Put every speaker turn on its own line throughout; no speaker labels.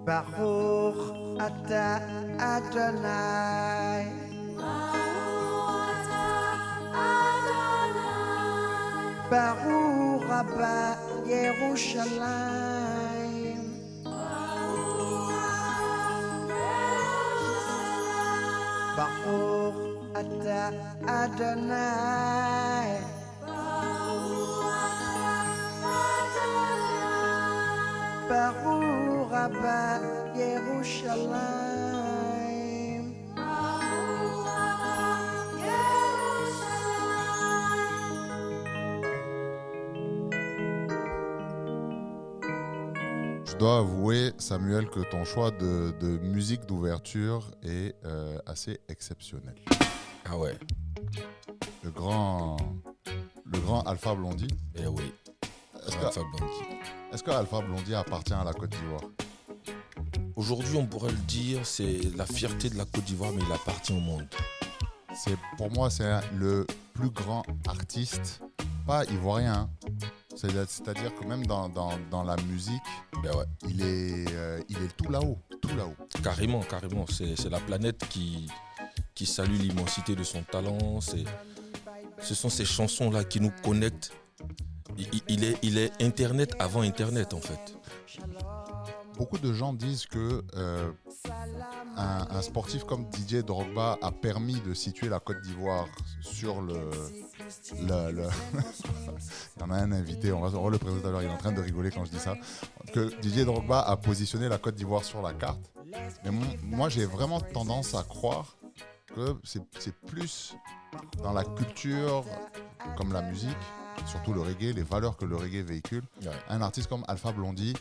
Baruch Ata Adonai. Baruch Rabba Yerushalayim. Baruch Ata Adonai. Baruch Rabba Yerushalayim.
Je dois avouer, Samuel, que ton choix de musique d'ouverture est assez exceptionnel.
Ah ouais.
Le grand Alpha Blondy.
Eh oui. Alpha Blondy.
Est-ce que Alpha Blondy appartient à la Côte d'Ivoire?
Aujourd'hui, on pourrait le dire, c'est la fierté de la Côte d'Ivoire, mais il appartient au monde.
Pour moi, c'est le plus grand artiste, pas ivoirien. C'est-à-dire que même dans la musique,
Ben ouais.
il est tout là-haut.
Carrément. C'est la planète qui salue l'immensité de son talent. Ce sont ces chansons-là qui nous connectent. Il est Internet avant Internet, en fait.
Beaucoup de gens disent que un sportif comme Didier Drogba a permis de situer la Côte d'Ivoire sur le il y en a un invité, on va le présenter tout à l'heure, il est en train de rigoler quand je dis ça, que Didier Drogba a positionné la Côte d'Ivoire sur la carte. Mais moi, j'ai vraiment tendance à croire que c'est plus dans la culture, comme la musique, surtout le reggae, les valeurs que le reggae véhicule.
Ouais.
Un artiste comme Alpha Blondy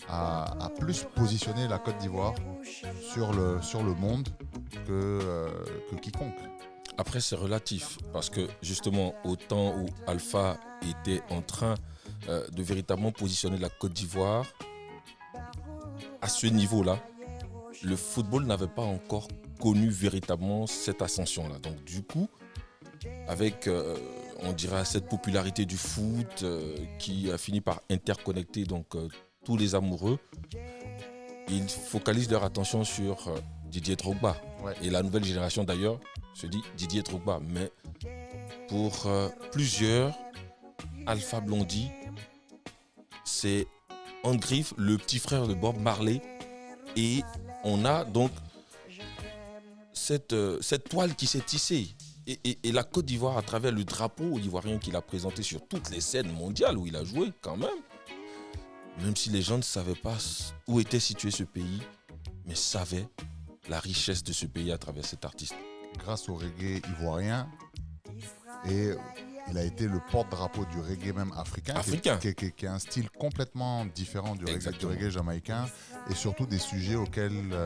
a plus positionné la Côte d'Ivoire sur le monde que quiconque.
Après, c'est relatif, parce que justement, au temps où Alpha était en train de véritablement positionner la Côte d'Ivoire, à ce niveau-là, le football n'avait pas encore connu véritablement cette ascension-là. Donc du coup, avec, on dirait, cette popularité du foot qui a fini par interconnecter tous les amoureux, ils focalisent leur attention sur Didier Drogba.
Ouais.
Et la nouvelle génération d'ailleurs se dit Didier Drogba. Mais pour plusieurs, Alpha Blondy, c'est en griffe le petit frère de Bob Marley. Et on a donc cette toile qui s'est tissée. Et la Côte d'Ivoire, à travers le drapeau ivoirien qu'il a présenté sur toutes les scènes mondiales où il a joué quand même si les gens ne savaient pas où était situé ce pays, mais savaient la richesse de ce pays à travers cet artiste.
Grâce au reggae ivoirien, et il a été le porte-drapeau du reggae même africain. Qui est un style complètement différent du reggae jamaïcain, et surtout des sujets auxquels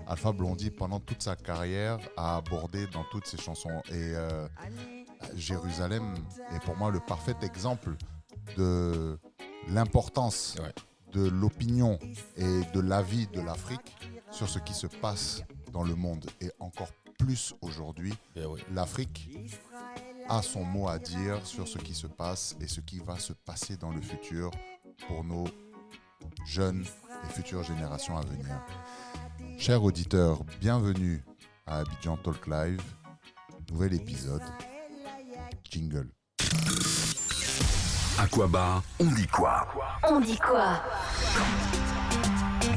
Alpha Blondy, pendant toute sa carrière, a abordé dans toutes ses chansons. Et Jérusalem est pour moi le parfait exemple de l'importance de l'opinion et de l'avis de l'Afrique sur ce qui se passe dans le monde. Et encore plus aujourd'hui, l'Afrique a son mot à dire sur ce qui se passe et ce qui va se passer dans le futur pour nos jeunes et futures générations à venir. Chers auditeurs, bienvenue à Abidjan Talk Live, nouvel épisode, jingle.
Aquabar, on dit quoi?
On dit quoi?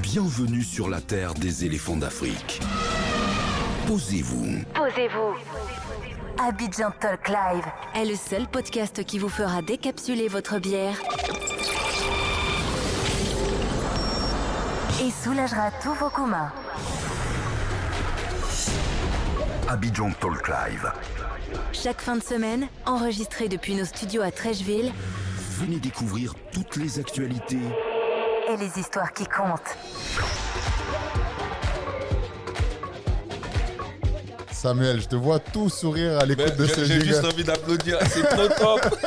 Bienvenue sur la terre des éléphants d'Afrique. Posez-vous.
Abidjan Talk Live est le seul podcast qui vous fera décapsuler votre bière et soulagera tous vos communs.
Abidjan Talk Live.
Chaque fin de semaine, enregistré depuis nos studios à Trècheville,
venez découvrir toutes les actualités
et les histoires qui comptent.
Samuel, je te vois tout sourire à l'écoute de ce
J'ai
jingle.
juste envie d'applaudir. C'est trop top.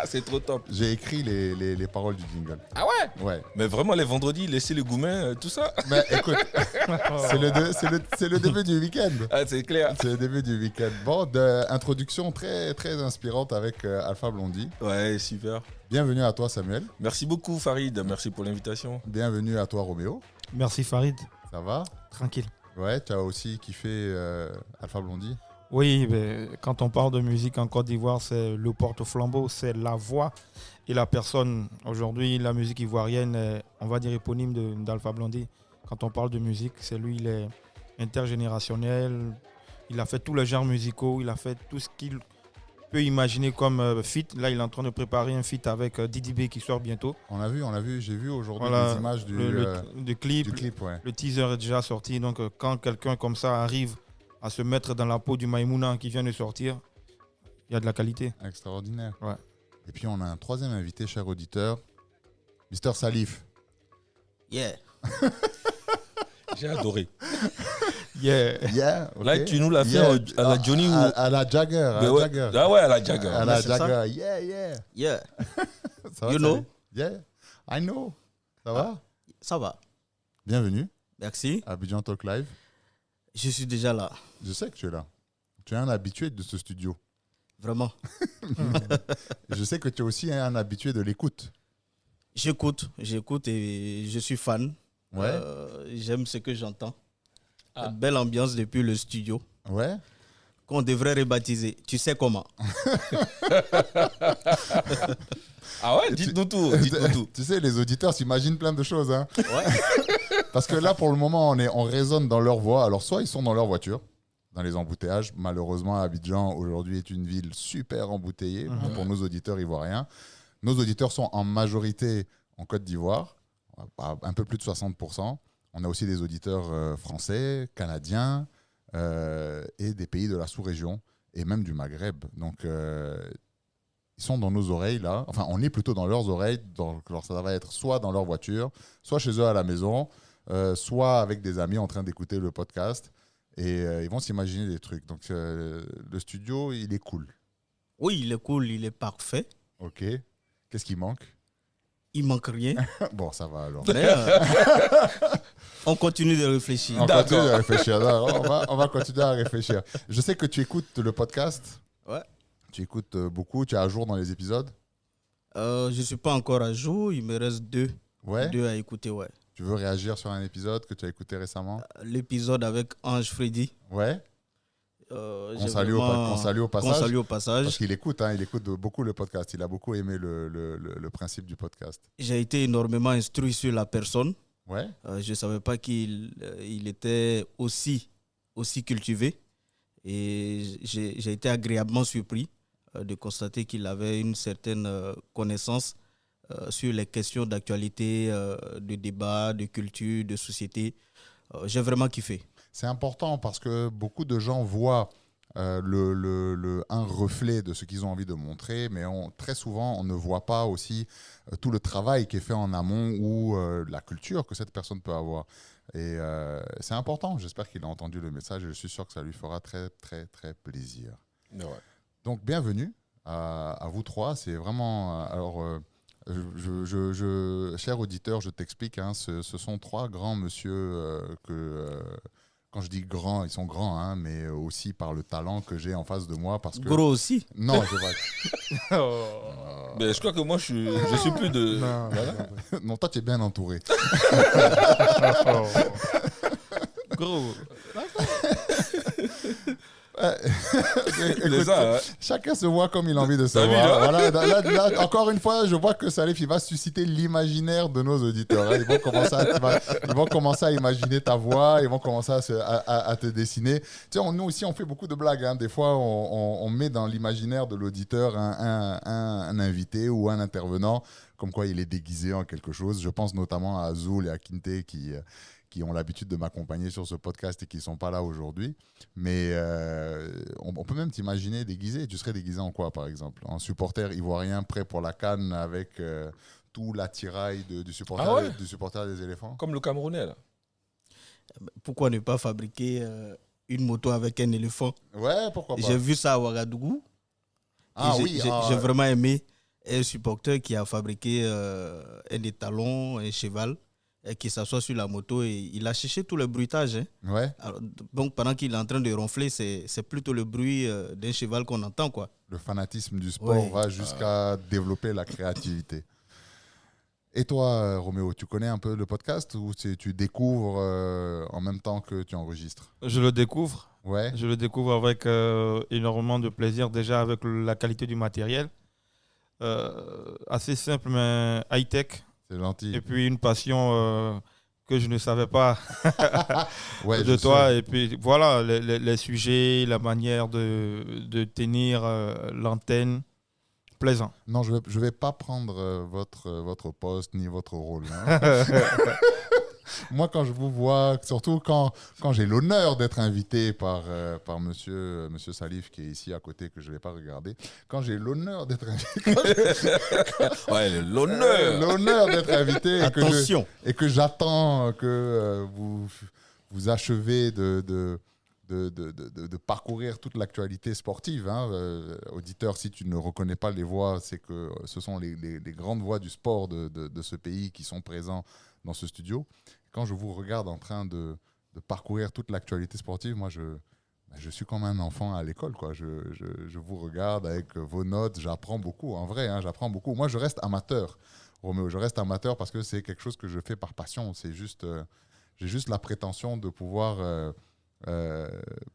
C'est trop top.
J'ai écrit les paroles du jingle.
Ah ouais?
Ouais.
Mais vraiment, les vendredis, laisser les gourmets, tout ça.
Mais écoute, c'est le début du week-end.
Ah, c'est clair.
C'est le début du week-end. Bon, introduction très, très inspirante avec Alpha Blondy.
Ouais, super.
Bienvenue à toi, Samuel.
Merci beaucoup, Farid. Merci pour l'invitation.
Bienvenue à toi, Roméo.
Merci Farid.
Ça va?
Tranquille.
Ouais, tu as aussi kiffé Alpha Blondy?
Oui, mais quand on parle de musique en Côte d'Ivoire, c'est le porte-flambeau, c'est la voix et la personne. Aujourd'hui, la musique ivoirienne est, on va dire, éponyme d'Alpha Blondy. Quand on parle de musique, c'est lui, il est intergénérationnel. Il a fait tous les genres musicaux, il a fait tout ce qu'il peut imaginer comme feat. Là, il est en train de préparer un feat avec Didi B qui sort bientôt.
On a vu, j'ai vu aujourd'hui
Voilà,
des images
le clip.
du clip. Ouais.
Le teaser est déjà sorti. Donc, quand quelqu'un comme ça arrive à se mettre dans la peau du Maïmouna qui vient de sortir, il y a de la qualité.
Extraordinaire.
Ouais.
Et puis, on a un troisième invité, cher auditeur, Mr. Salif.
Yeah.
J'ai adoré.
Yeah.
Yeah, ok.
Là, tu nous l'as fait
Yeah.
à la Johnny ou...
À la Jagger.
Mais ouais. Ah ouais, à la Jagger.
À la
c'est ça.
Jagger. Yeah, yeah.
Yeah.
Ça va,
You
Salif?
know.
Yeah, I know. Ça va?
Ça va.
Bienvenue
Merci.
à Abidjan Talk Live.
Je suis déjà là.
Je sais que tu es là. Tu es un habitué de ce studio.
Vraiment.
Je sais que tu es aussi un habitué de l'écoute.
J'écoute et je suis fan.
Ouais.
J'aime ce que j'entends. Belle ambiance depuis le studio
Ouais.
qu'on devrait rebaptiser. Tu sais comment?
Ah ouais, dites-nous tout. Dites-nous tout.
Tu sais, les auditeurs s'imaginent plein de choses. Hein.
Ouais.
Parce que là, pour le moment, on résonne dans leur voix. Alors, soit ils sont dans leur voiture, dans les embouteillages. Malheureusement, Abidjan, aujourd'hui, est une ville super embouteillée pour nos auditeurs ivoiriens. Nos auditeurs sont en majorité en Côte d'Ivoire, un peu plus de 60%. On a aussi des auditeurs français, canadiens et des pays de la sous-région et même du Maghreb. Donc, ils sont dans nos oreilles, là. Enfin, on est plutôt dans leurs oreilles. Alors, ça va être soit dans leur voiture, soit chez eux à la maison, soit avec des amis en train d'écouter le podcast. Et ils vont s'imaginer des trucs. Donc, le studio, il est cool.
Oui, il est cool, il est parfait.
OK. Qu'est-ce qui manque?
Il manque rien.
Bon, ça va alors.
Mais on continue de réfléchir.
On continue à réfléchir. Non, on va continuer à réfléchir. Je sais que tu écoutes le podcast.
Ouais.
Tu écoutes beaucoup. Tu es à jour dans les épisodes.
Je ne suis pas encore à jour. Il me reste deux à écouter. Ouais.
Tu veux réagir sur un épisode que tu as écouté récemment?
L'épisode avec Ange Freddy.
Ouais.
Qu'on
salue au passage. Parce qu'il écoute, il écoute beaucoup le podcast. Il a beaucoup aimé le principe du podcast.
J'ai été énormément instruit sur la personne.
Ouais.
Je ne savais pas qu'il était aussi cultivé. Et j'ai été agréablement surpris de constater qu'il avait une certaine connaissance sur les questions d'actualité, de débat, de culture, de société. J'ai vraiment kiffé.
C'est important parce que beaucoup de gens voient un reflet de ce qu'ils ont envie de montrer, mais très souvent, on ne voit pas aussi tout le travail qui est fait en amont ou la culture que cette personne peut avoir. Et c'est important. J'espère qu'il a entendu le message et je suis sûr que ça lui fera très, très, très plaisir.
Ouais.
Donc, bienvenue à vous trois. C'est vraiment... cher auditeur, je t'explique, ce sont trois grands monsieur quand je dis grands, ils sont grands, mais aussi par le talent que j'ai en face de moi. Parce que...
Gros aussi?
Non, je vois.
Mais je crois que moi, je suis plus de...
Non, voilà. Non, toi, tu es bien entouré.
Gros.
Écoute,
ça, hein.
Chacun se voit comme il a envie de se voir. Voilà, là, encore une fois, je vois que Salif, il va susciter l'imaginaire de nos auditeurs. Ils vont commencer à imaginer ta voix, ils vont commencer à te dessiner. Tu sais, nous aussi, on fait beaucoup de blagues. Des fois, on met dans l'imaginaire de l'auditeur un invité ou un intervenant, comme quoi il est déguisé en quelque chose. Je pense notamment à Azul et à Kinte qui ont l'habitude de m'accompagner sur ce podcast et qui ne sont pas là aujourd'hui. Mais on peut même t'imaginer déguisé. Tu serais déguisé en quoi, par exemple? En supporter ivoirien prêt pour la CAN avec tout l'attirail du supporter des éléphants?
Comme le Camerounais, là.
Pourquoi ne pas fabriquer une moto avec un éléphant.
Ouais, pourquoi pas.
J'ai vu ça à Ouagadougou.
Ah
Et
oui,
j'ai vraiment aimé un supporter qui a fabriqué un étalon, un cheval, et qui s'assoit sur la moto et il a cherché tout le bruitage. Hein.
Ouais.
Alors, donc pendant qu'il est en train de ronfler, c'est plutôt le bruit d'un cheval qu'on entend, quoi.
Le fanatisme du sport va jusqu'à développer la créativité. Et toi, Roméo, tu connais un peu le podcast ou tu découvres en même temps que tu enregistres?
Je le découvre.
Ouais.
Je le découvre avec énormément de plaisir, déjà avec la qualité du matériel. Assez simple, mais high-tech.
C'est gentil.
Et puis une passion que je ne savais pas
Ouais,
de toi. Et puis voilà, les sujets, la manière de tenir l'antenne. Plaisant.
Non, je vais pas prendre votre poste ni votre rôle. Hein. Moi, quand je vous vois, surtout quand j'ai l'honneur d'être invité par monsieur Salif, qui est ici à côté, que je ne vais pas regarder, quand j'ai l'honneur d'être invité...
Ouais, l'honneur
d'être invité
Attention.
et que j'attends que vous achevez de parcourir toute l'actualité sportive. Hein. Auditeur, si tu ne reconnais pas les voix, c'est que ce sont les grandes voix du sport de ce pays qui sont présents dans ce studio. Quand je vous regarde en train de parcourir toute l'actualité sportive, moi, je suis comme un enfant à l'école, quoi. Je vous regarde avec vos notes, j'apprends beaucoup, en vrai, hein, j'apprends beaucoup. Moi, je reste amateur, Roméo, je reste amateur parce que c'est quelque chose que je fais par passion. C'est juste, j'ai juste la prétention de pouvoir...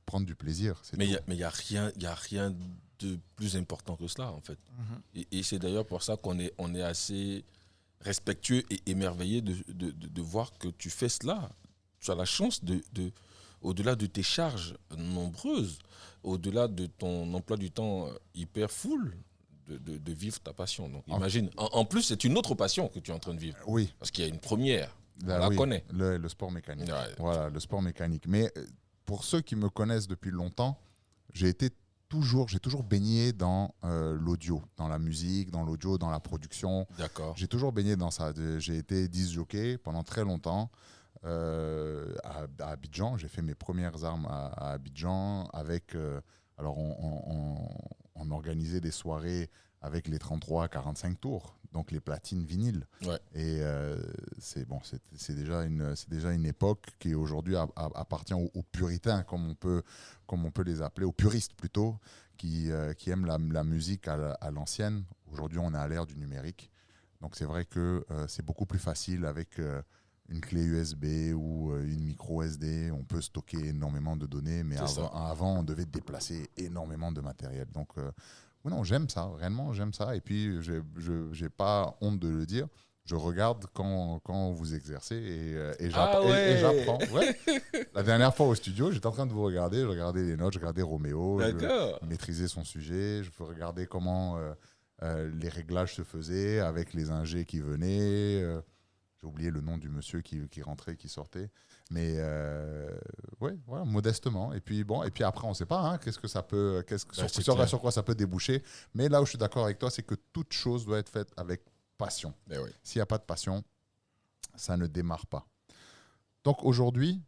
prendre du plaisir.
Mais il n'y a rien de plus important que cela, en fait. Et c'est d'ailleurs pour ça qu'on est assez respectueux et émerveillé de voir que tu fais cela. Tu as la chance au-delà de tes charges nombreuses, au-delà de ton emploi du temps hyper full, de vivre ta passion. Donc imagine, en plus, c'est une autre passion que tu es en train de vivre.
Oui.
Parce qu'il y a une première, on la connaît.
Le sport mécanique.
Ouais.
Voilà, le sport mécanique. Mais pour ceux qui me connaissent depuis longtemps, j'ai toujours baigné dans l'audio, dans la musique, dans l'audio, dans la production.
D'accord.
J'ai toujours baigné dans ça. J'ai été disc jockey pendant très longtemps à Abidjan. J'ai fait mes premières armes à Abidjan avec... alors, on organisait des soirées avec les 33-45 tours, donc les platines vinyles.
Ouais.
Et c'est déjà une époque qui aujourd'hui appartient aux puritains, comme on peut les appeler, aux puristes plutôt, qui aiment la musique à l'ancienne. Aujourd'hui, on est à l'ère du numérique. Donc c'est vrai que c'est beaucoup plus facile avec une clé USB ou une micro SD. On peut stocker énormément de données, mais avant, on devait déplacer énormément de matériel. Donc non, j'aime ça, réellement, j'aime ça. Et puis, je n'ai pas honte de le dire. Je regarde quand vous exercez et j'apprends. Ouais. La dernière fois au studio, j'étais en train de vous regarder. Je regardais les notes, je regardais Roméo. Je maîtrisais son sujet. Je regardais comment les réglages se faisaient avec les ingés qui venaient. J'ai oublié le nom du monsieur qui rentrait, qui sortait. Mais voilà, modestement. Et puis après, on ne sait pas hein, sur quoi ça peut déboucher. Mais là où je suis d'accord avec toi, c'est que toute chose doit être faite avec passion.
Oui.
S'il n'y a pas de passion, ça ne démarre pas. Donc aujourd'hui,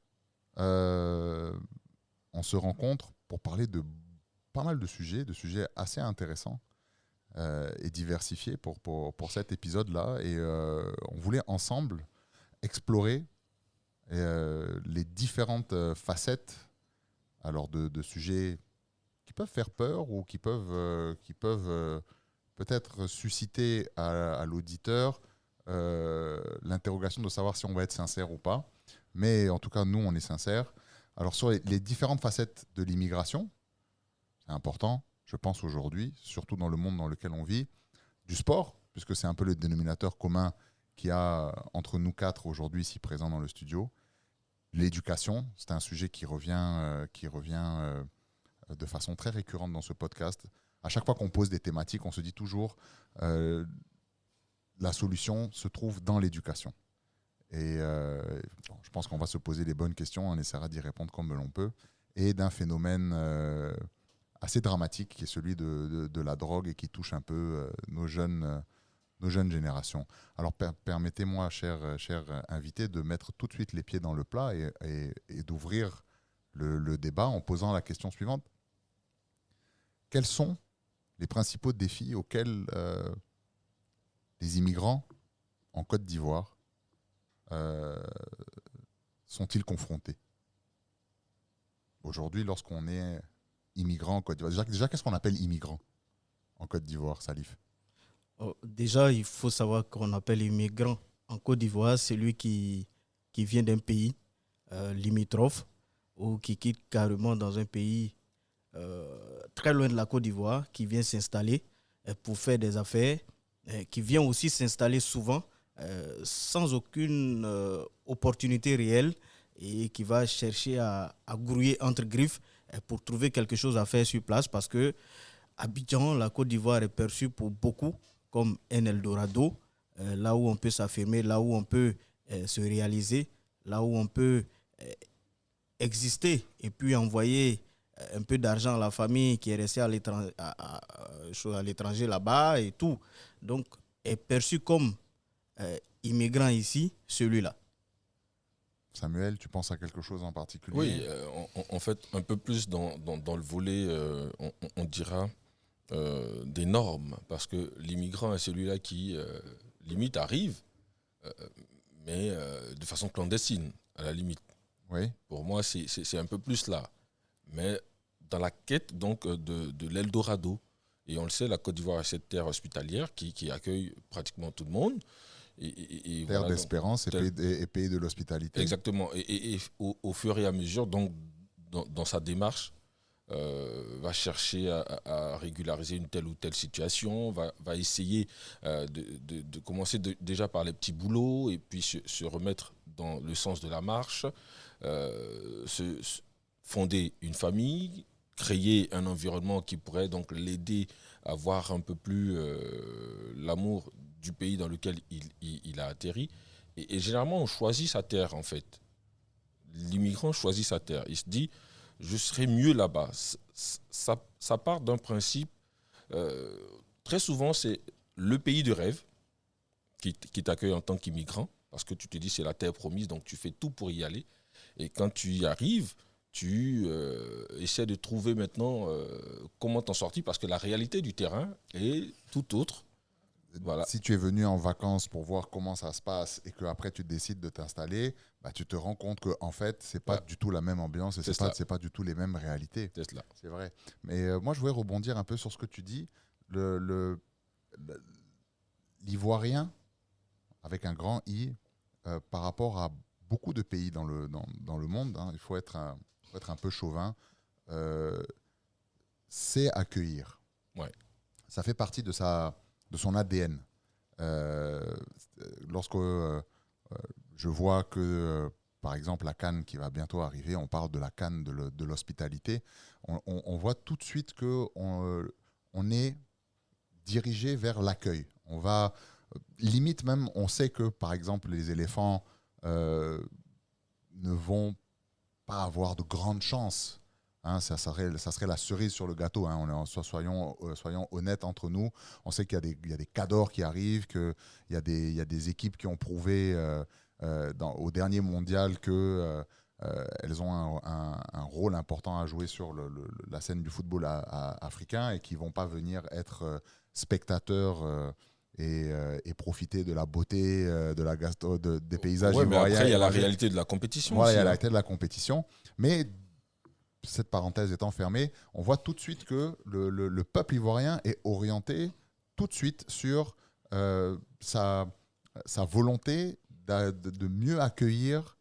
on se rencontre pour parler de pas mal de sujets assez intéressants et diversifiés pour cet épisode-là. Et on voulait ensemble explorer les différentes facettes alors de sujets qui peuvent faire peur ou qui peuvent peut-être susciter à l'auditeur l'interrogation de savoir si on va être sincère ou pas. Mais en tout cas, nous, on est sincères. Alors, sur les différentes facettes de l'immigration, c'est important, je pense aujourd'hui, surtout dans le monde dans lequel on vit, du sport, puisque c'est un peu le dénominateur commun qu'il y a entre nous quatre aujourd'hui ici présents dans le studio. L'éducation, c'est un sujet qui revient de façon très récurrente dans ce podcast. À chaque fois qu'on pose des thématiques, on se dit toujours la solution se trouve dans l'éducation. Et je pense qu'on va se poser les bonnes questions, on essaiera d'y répondre comme l'on peut. Et d'un phénomène assez dramatique qui est celui de la drogue et qui touche un peu nos jeunes générations. Alors permettez-moi, cher invité, de mettre tout de suite les pieds dans le plat et d'ouvrir le débat en posant la question suivante. Quels sont les principaux défis auxquels les immigrants en Côte d'Ivoire sont-ils confrontés aujourd'hui lorsqu'on est immigrant en Côte d'Ivoire? Déjà, qu'est-ce qu'on appelle immigrant en Côte d'Ivoire, Salif?
Déjà, il faut savoir qu'on appelle immigrant en Côte d'Ivoire celui qui vient d'un pays limitrophe ou qui quitte carrément dans un pays très loin de la Côte d'Ivoire, qui vient s'installer pour faire des affaires, qui vient aussi s'installer souvent sans aucune opportunité réelle et qui va chercher à grouiller entre griffes pour trouver quelque chose à faire sur place, parce que Abidjan, la Côte d'Ivoire, est perçue pour beaucoup comme un Eldorado, là où on peut s'affirmer, là où on peut se réaliser, là où on peut exister et puis envoyer un peu d'argent à la famille qui est restée à l'étranger là-bas et tout. Donc, est perçu comme immigrant ici, celui-là.
Samuel, tu penses à quelque chose en particulier?
Oui, en fait, un peu plus dans le volet, on dira, des normes, parce que l'immigrant est celui-là qui, limite, arrive, mais de façon clandestine, à la limite.
Oui.
Pour moi, c'est un peu plus là. Mais dans la quête donc, de l'Eldorado, et on le sait, la Côte d'Ivoire est cette terre hospitalière qui accueille pratiquement tout le monde. Et
terre
voilà,
d'espérance et pays de l'hospitalité.
Exactement. Et au fur et à mesure, donc, dans sa démarche, va chercher à régulariser une telle ou telle situation, va essayer de commencer déjà par les petits boulots et puis se remettre dans le sens de la marche, fonder une famille, créer un environnement qui pourrait donc l'aider à voir un peu plus l'amour du pays dans lequel il a atterri. Et généralement, on choisit sa terre, en fait. L'immigrant choisit sa terre. Il se dit, je serai mieux là-bas. Ça part d'un principe, très souvent, c'est le pays de rêve qui t'accueille en tant qu'immigrant, parce que tu te dis, c'est la terre promise, donc tu fais tout pour y aller. Et quand tu y arrives, tu essaies de trouver maintenant comment t'en sortir, parce que la réalité du terrain est tout autre. Voilà.
Si tu es venu en vacances pour voir comment ça se passe et qu'après tu décides de t'installer, bah, tu te rends compte qu'en fait, ce n'est pas du tout la même ambiance et ce n'est pas du tout les mêmes réalités. C'est vrai. Mais moi, je voulais rebondir un peu sur ce que tu dis. L'Ivoirien, avec un grand I, par rapport à beaucoup de pays dans le monde, hein, il faut être un peu chauvin, c'est accueillir.
Ouais.
Ça fait partie de son ADN. Lorsque je vois que, par exemple, la CAN qui va bientôt arriver, on parle de la CAN de l'hospitalité, on voit tout de suite qu'on est dirigé vers l'accueil. On va, limite même, on sait que, par exemple, les éléphants ne vont pas avoir de grandes chances. Hein, ça serait la cerise sur le gâteau. Hein. Soyons honnêtes entre nous. On sait qu'il y a des cadors qui arrivent, qu'il y a des équipes qui ont prouvé au dernier mondial qu'elles ont un rôle important à jouer sur la scène du football africain et qui ne vont pas venir être spectateurs et profiter de la beauté des paysages ivoiriens.
Mais après, il y a la réalité de la compétition.
Voilà, il y a la
réalité
de la compétition. Mais cette parenthèse étant fermée, on voit tout de suite que le peuple ivoirien est orienté tout de suite sur sa volonté de mieux accueillir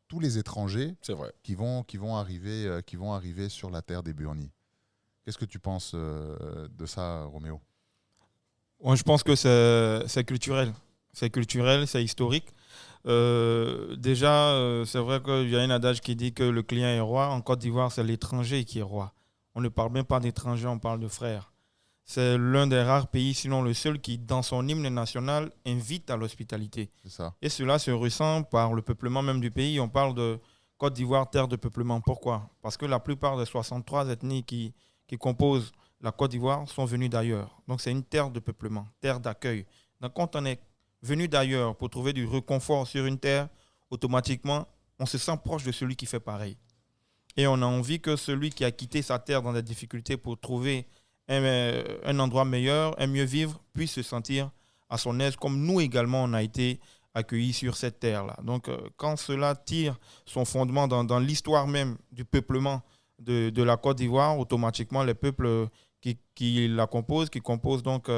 tous les étrangers qui vont arriver sur la terre des Burnis. Qu'est-ce que tu penses de ça, Roméo?
Moi, je pense que c'est culturel. C'est culturel, c'est historique. Déjà, c'est vrai qu'il y a un adage qui dit que le client est roi. En Côte d'Ivoire, c'est l'étranger qui est roi. On ne parle même pas d'étranger, on parle de frères. C'est l'un des rares pays, sinon le seul, qui, dans son hymne national, invite à l'hospitalité.
C'est ça.
Et cela se ressent par le peuplement même du pays. On parle de Côte d'Ivoire, terre de peuplement. Pourquoi? Parce que la plupart des 63 ethnies qui composent la Côte d'Ivoire sont venues d'ailleurs. Donc c'est une terre de peuplement, terre d'accueil. Donc quand on est venu d'ailleurs pour trouver du réconfort sur une terre, automatiquement, on se sent proche de celui qui fait pareil. Et on a envie que celui qui a quitté sa terre dans des difficultés pour trouver un endroit meilleur, un mieux vivre, puisse se sentir à son aise, comme nous également, on a été accueillis sur cette terre-là. Donc, quand cela tire son fondement dans l'histoire même du peuplement de la Côte d'Ivoire, automatiquement, les peuples qui la composent, qui composent donc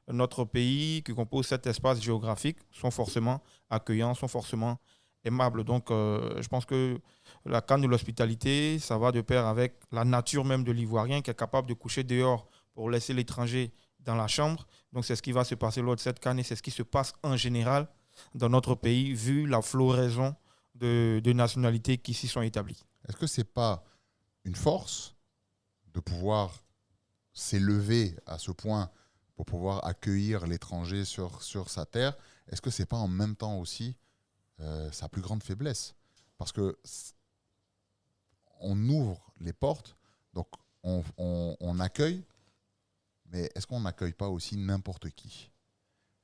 notre pays, qui composent cet espace géographique, sont forcément accueillants, sont forcément aimables. Donc, je pense que la canne de l'hospitalité, ça va de pair avec la nature même de l'Ivoirien qui est capable de coucher dehors pour laisser l'étranger dans la chambre. Donc, c'est ce qui va se passer lors de cette canne et c'est ce qui se passe en général dans notre pays, vu la floraison de nationalités qui s'y sont établies.
Est-ce que ce n'est pas une force de pouvoir s'élever à ce point pour pouvoir accueillir l'étranger sur sa terre? Est-ce que ce n'est pas en même temps aussi sa plus grande faiblesse? Parce que on ouvre les portes, donc on accueille, mais est-ce qu'on n'accueille pas aussi n'importe qui?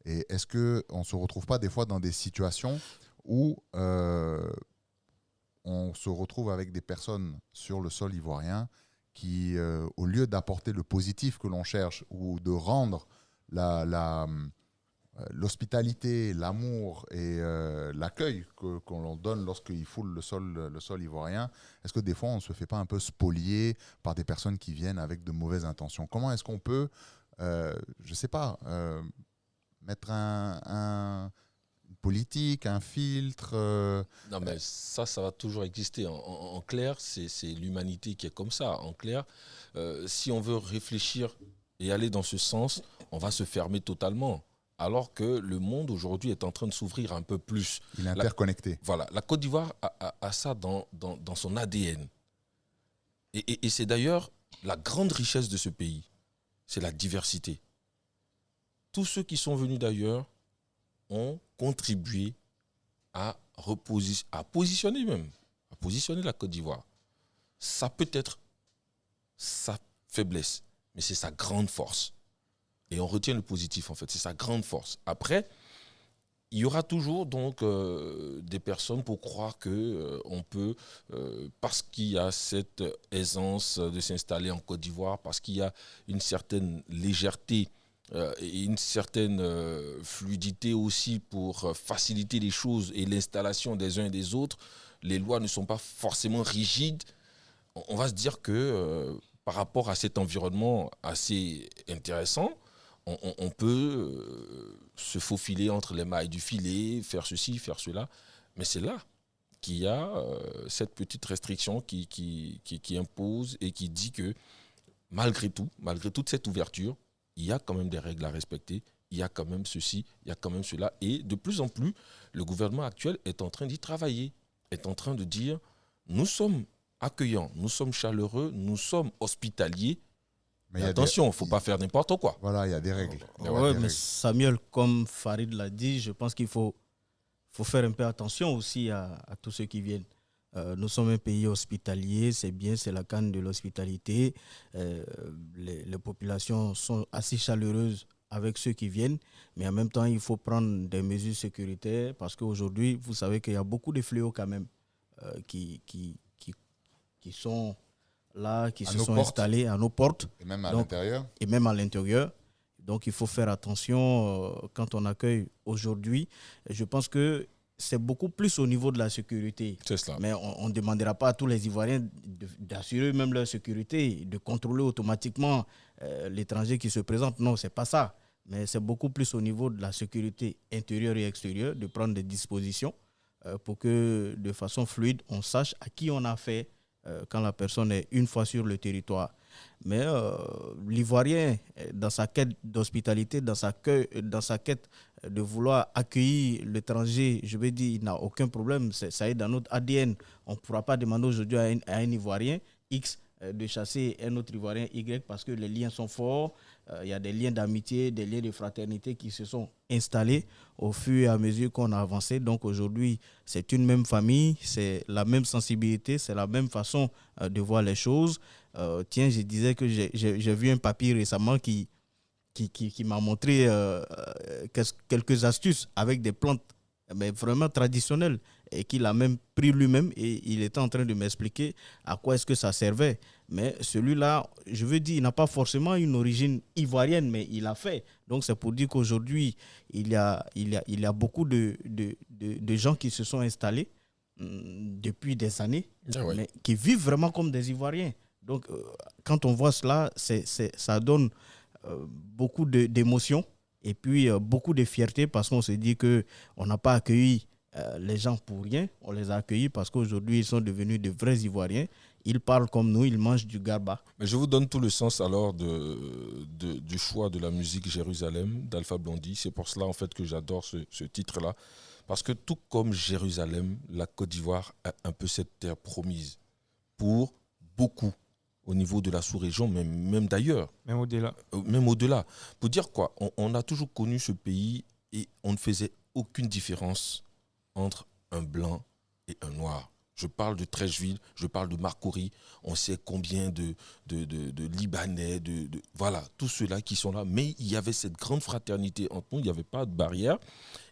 Et est-ce qu'on ne se retrouve pas des fois dans des situations où on se retrouve avec des personnes sur le sol ivoirien qui, au lieu d'apporter le positif que l'on cherche ou de rendre l'hospitalité, l'amour et l'accueil qu'on leur donne lorsqu'ils foulent le sol ivoirien, est-ce que des fois on ne se fait pas un peu spolier par des personnes qui viennent avec de mauvaises intentions? Comment est-ce qu'on peut, je ne sais pas, mettre une politique, un filtre
Non, mais ça va toujours exister. En clair, c'est l'humanité qui est comme ça. En clair, si on veut réfléchir et aller dans ce sens, on va se fermer totalement. Alors que le monde aujourd'hui est en train de s'ouvrir un peu plus.
Il est interconnecté.
Voilà, la Côte d'Ivoire a ça dans son ADN. Et c'est d'ailleurs la grande richesse de ce pays, c'est la diversité. Tous ceux qui sont venus d'ailleurs ont contribué à positionner la Côte d'Ivoire. Ça peut être sa faiblesse, mais c'est sa grande force. Et on retient le positif, en fait. C'est sa grande force. Après, il y aura toujours donc des personnes pour croire qu'on peut, parce qu'il y a cette aisance de s'installer en Côte d'Ivoire, parce qu'il y a une certaine légèreté et une certaine fluidité aussi pour faciliter les choses et l'installation des uns et des autres, les lois ne sont pas forcément rigides. On va se dire que par rapport à cet environnement assez intéressant, on peut se faufiler entre les mailles du filet, faire ceci, faire cela. Mais c'est là qu'il y a cette petite restriction qui impose et qui dit que malgré toute cette ouverture, il y a quand même des règles à respecter, il y a quand même ceci, il y a quand même cela. Et de plus en plus, le gouvernement actuel est en train d'y travailler, est en train de dire nous sommes accueillants, nous sommes chaleureux, nous sommes hospitaliers. Mais attention, il ne faut pas faire n'importe quoi.
Voilà, il y a des règles.
Mais Samuel, comme Farid l'a dit, je pense qu'il faut faire un peu attention aussi à tous ceux qui viennent. Nous sommes un pays hospitalier, c'est bien, c'est la canne de l'hospitalité. Les populations sont assez chaleureuses avec ceux qui viennent, mais en même temps, il faut prendre des mesures sécuritaires parce qu'aujourd'hui, vous savez qu'il y a beaucoup de fléaux quand même qui sont là, qui se sont installés à nos portes.
Et même à l'intérieur.
Et même à l'intérieur. Donc, il faut faire attention quand on accueille aujourd'hui. Je pense que c'est beaucoup plus au niveau de la sécurité.
C'est cela.
Mais on ne demandera pas à tous les Ivoiriens d'assurer même leur sécurité, de contrôler automatiquement l'étranger qui se présente. Non, ce n'est pas ça. Mais c'est beaucoup plus au niveau de la sécurité intérieure et extérieure, de prendre des dispositions pour que de façon fluide, on sache à qui on a fait quand la personne est une fois sur le territoire. Mais l'Ivoirien, dans sa quête d'hospitalité, dans sa quête de vouloir accueillir l'étranger, je vais dire, il n'a aucun problème. Ça est dans notre ADN. On ne pourra pas demander aujourd'hui à un Ivoirien X de chasser un autre Ivoirien Y parce que les liens sont forts. Il y a des liens d'amitié, des liens de fraternité qui se sont installés au fur et à mesure qu'on a avancé. Donc aujourd'hui, c'est une même famille, c'est la même sensibilité, c'est la même façon de voir les choses. Tiens, je disais que j'ai vu un papier récemment qui m'a montré quelques astuces avec des plantes mais vraiment traditionnelles et qu'il a même pris lui-même et il était en train de m'expliquer à quoi est-ce que ça servait. Mais celui-là, je veux dire, il n'a pas forcément une origine ivoirienne, mais il a fait. Donc c'est pour dire qu'aujourd'hui, il y a beaucoup de gens qui se sont installés depuis des années, mais qui vivent vraiment comme des Ivoiriens. Donc quand on voit cela, ça donne beaucoup d'émotions et puis beaucoup de fierté parce qu'on se dit qu'on n'a pas accueilli les gens pour rien, on les a accueillis parce qu'aujourd'hui ils sont devenus de vrais Ivoiriens, ils parlent comme nous, ils mangent du garba.
Mais je vous donne tout le sens alors du choix de la musique Jérusalem d'Alpha Blondy. C'est pour cela en fait que j'adore ce titre-là, parce que tout comme Jérusalem, la Côte d'Ivoire a un peu cette terre promise pour beaucoup au niveau de la sous-région, mais même d'ailleurs.
Même au-delà.
Même au-delà. Pour dire quoi, on a toujours connu ce pays et on ne faisait aucune différence entre un blanc et un noir. Je parle de Treichville, je parle de Marcory, on sait combien de Libanais, voilà, tous ceux-là qui sont là. Mais il y avait cette grande fraternité entre nous, il n'y avait pas de barrière.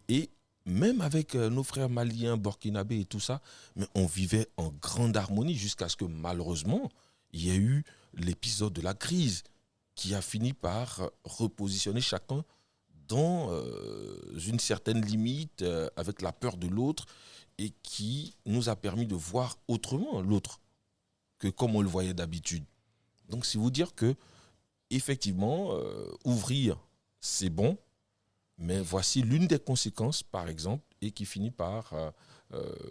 Et même avec nos frères maliens, burkinabés et tout ça, mais on vivait en grande harmonie jusqu'à ce que malheureusement, il y ait eu l'épisode de la crise qui a fini par repositionner chacun dans une certaine limite, avec la peur de l'autre, et qui nous a permis de voir autrement l'autre que comme on le voyait d'habitude. Donc, c'est vous dire que, effectivement, ouvrir, c'est bon, mais voici l'une des conséquences, par exemple, et qui finit par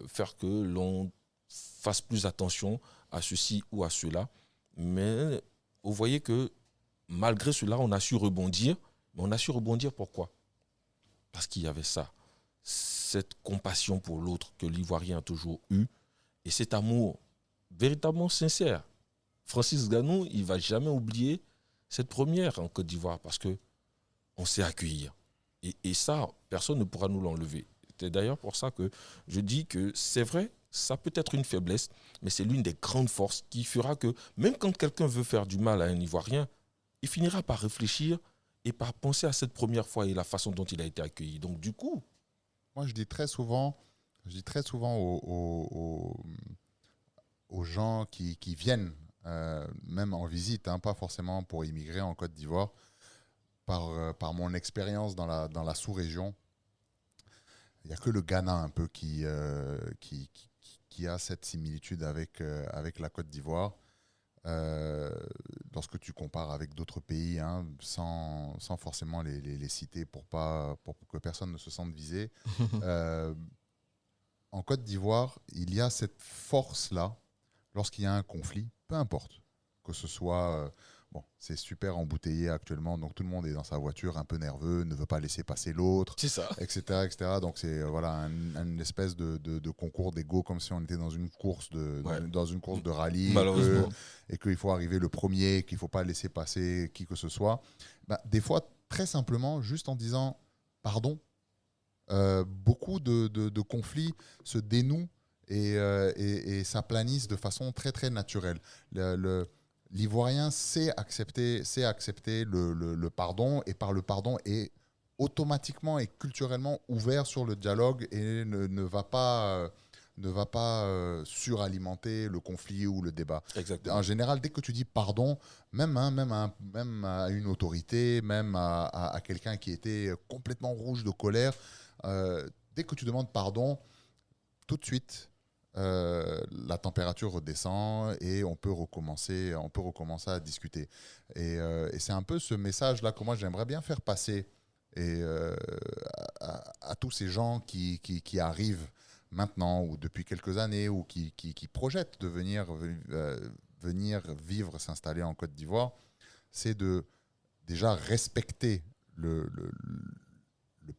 faire que l'on fasse plus attention à ceci ou à cela. Mais vous voyez que, malgré cela, on a su rebondir. Mais on a su rebondir pourquoi ? Parce qu'il y avait ça. Cette compassion pour l'autre que l'Ivoirien a toujours eu et cet amour véritablement sincère. Francis Ganou, il ne va jamais oublier cette première en Côte d'Ivoire parce qu'on sait accueillir. Et ça, personne ne pourra nous l'enlever. C'est d'ailleurs pour ça que je dis que c'est vrai, ça peut être une faiblesse, mais c'est l'une des grandes forces qui fera que même quand quelqu'un veut faire du mal à un Ivoirien, il finira par réfléchir et par penser à cette première fois et la façon dont il a été accueilli. Donc du coup,
moi, je dis très souvent aux gens qui viennent, même en visite, pas forcément pour immigrer en Côte d'Ivoire, par mon expérience dans la sous-région, il n'y a que le Ghana un peu qui a cette similitude avec la Côte d'Ivoire. Lorsque tu compares avec d'autres pays, sans forcément les citer pour que personne ne se sente visé, en Côte d'Ivoire, il y a cette force-là, lorsqu'il y a un conflit, peu importe, que ce soit... c'est super embouteillé actuellement, donc tout le monde est dans sa voiture un peu nerveux, ne veut pas laisser passer l'autre,
c'est ça.
etc. Donc c'est une espèce de concours d'ego, comme si on était dans une course de rallye, et qu'il faut arriver le premier, qu'il ne faut pas laisser passer qui que ce soit. Des fois, très simplement, juste en disant pardon, beaucoup de conflits se dénouent et s'aplanissent de façon très très naturelle. L'Ivoirien sait accepter le pardon, et par le pardon est automatiquement et culturellement ouvert sur le dialogue et ne va pas suralimenter le conflit ou le débat.
Exactement.
En général, dès que tu dis pardon, même à une autorité, même à quelqu'un qui était complètement rouge de colère, dès que tu demandes pardon, tout de suite, la température redescend et on peut recommencer à discuter. Et c'est un peu ce message-là que moi j'aimerais bien faire passer à tous ces gens qui arrivent maintenant ou depuis quelques années ou qui projettent de venir vivre, s'installer en Côte d'Ivoire. C'est de déjà respecter le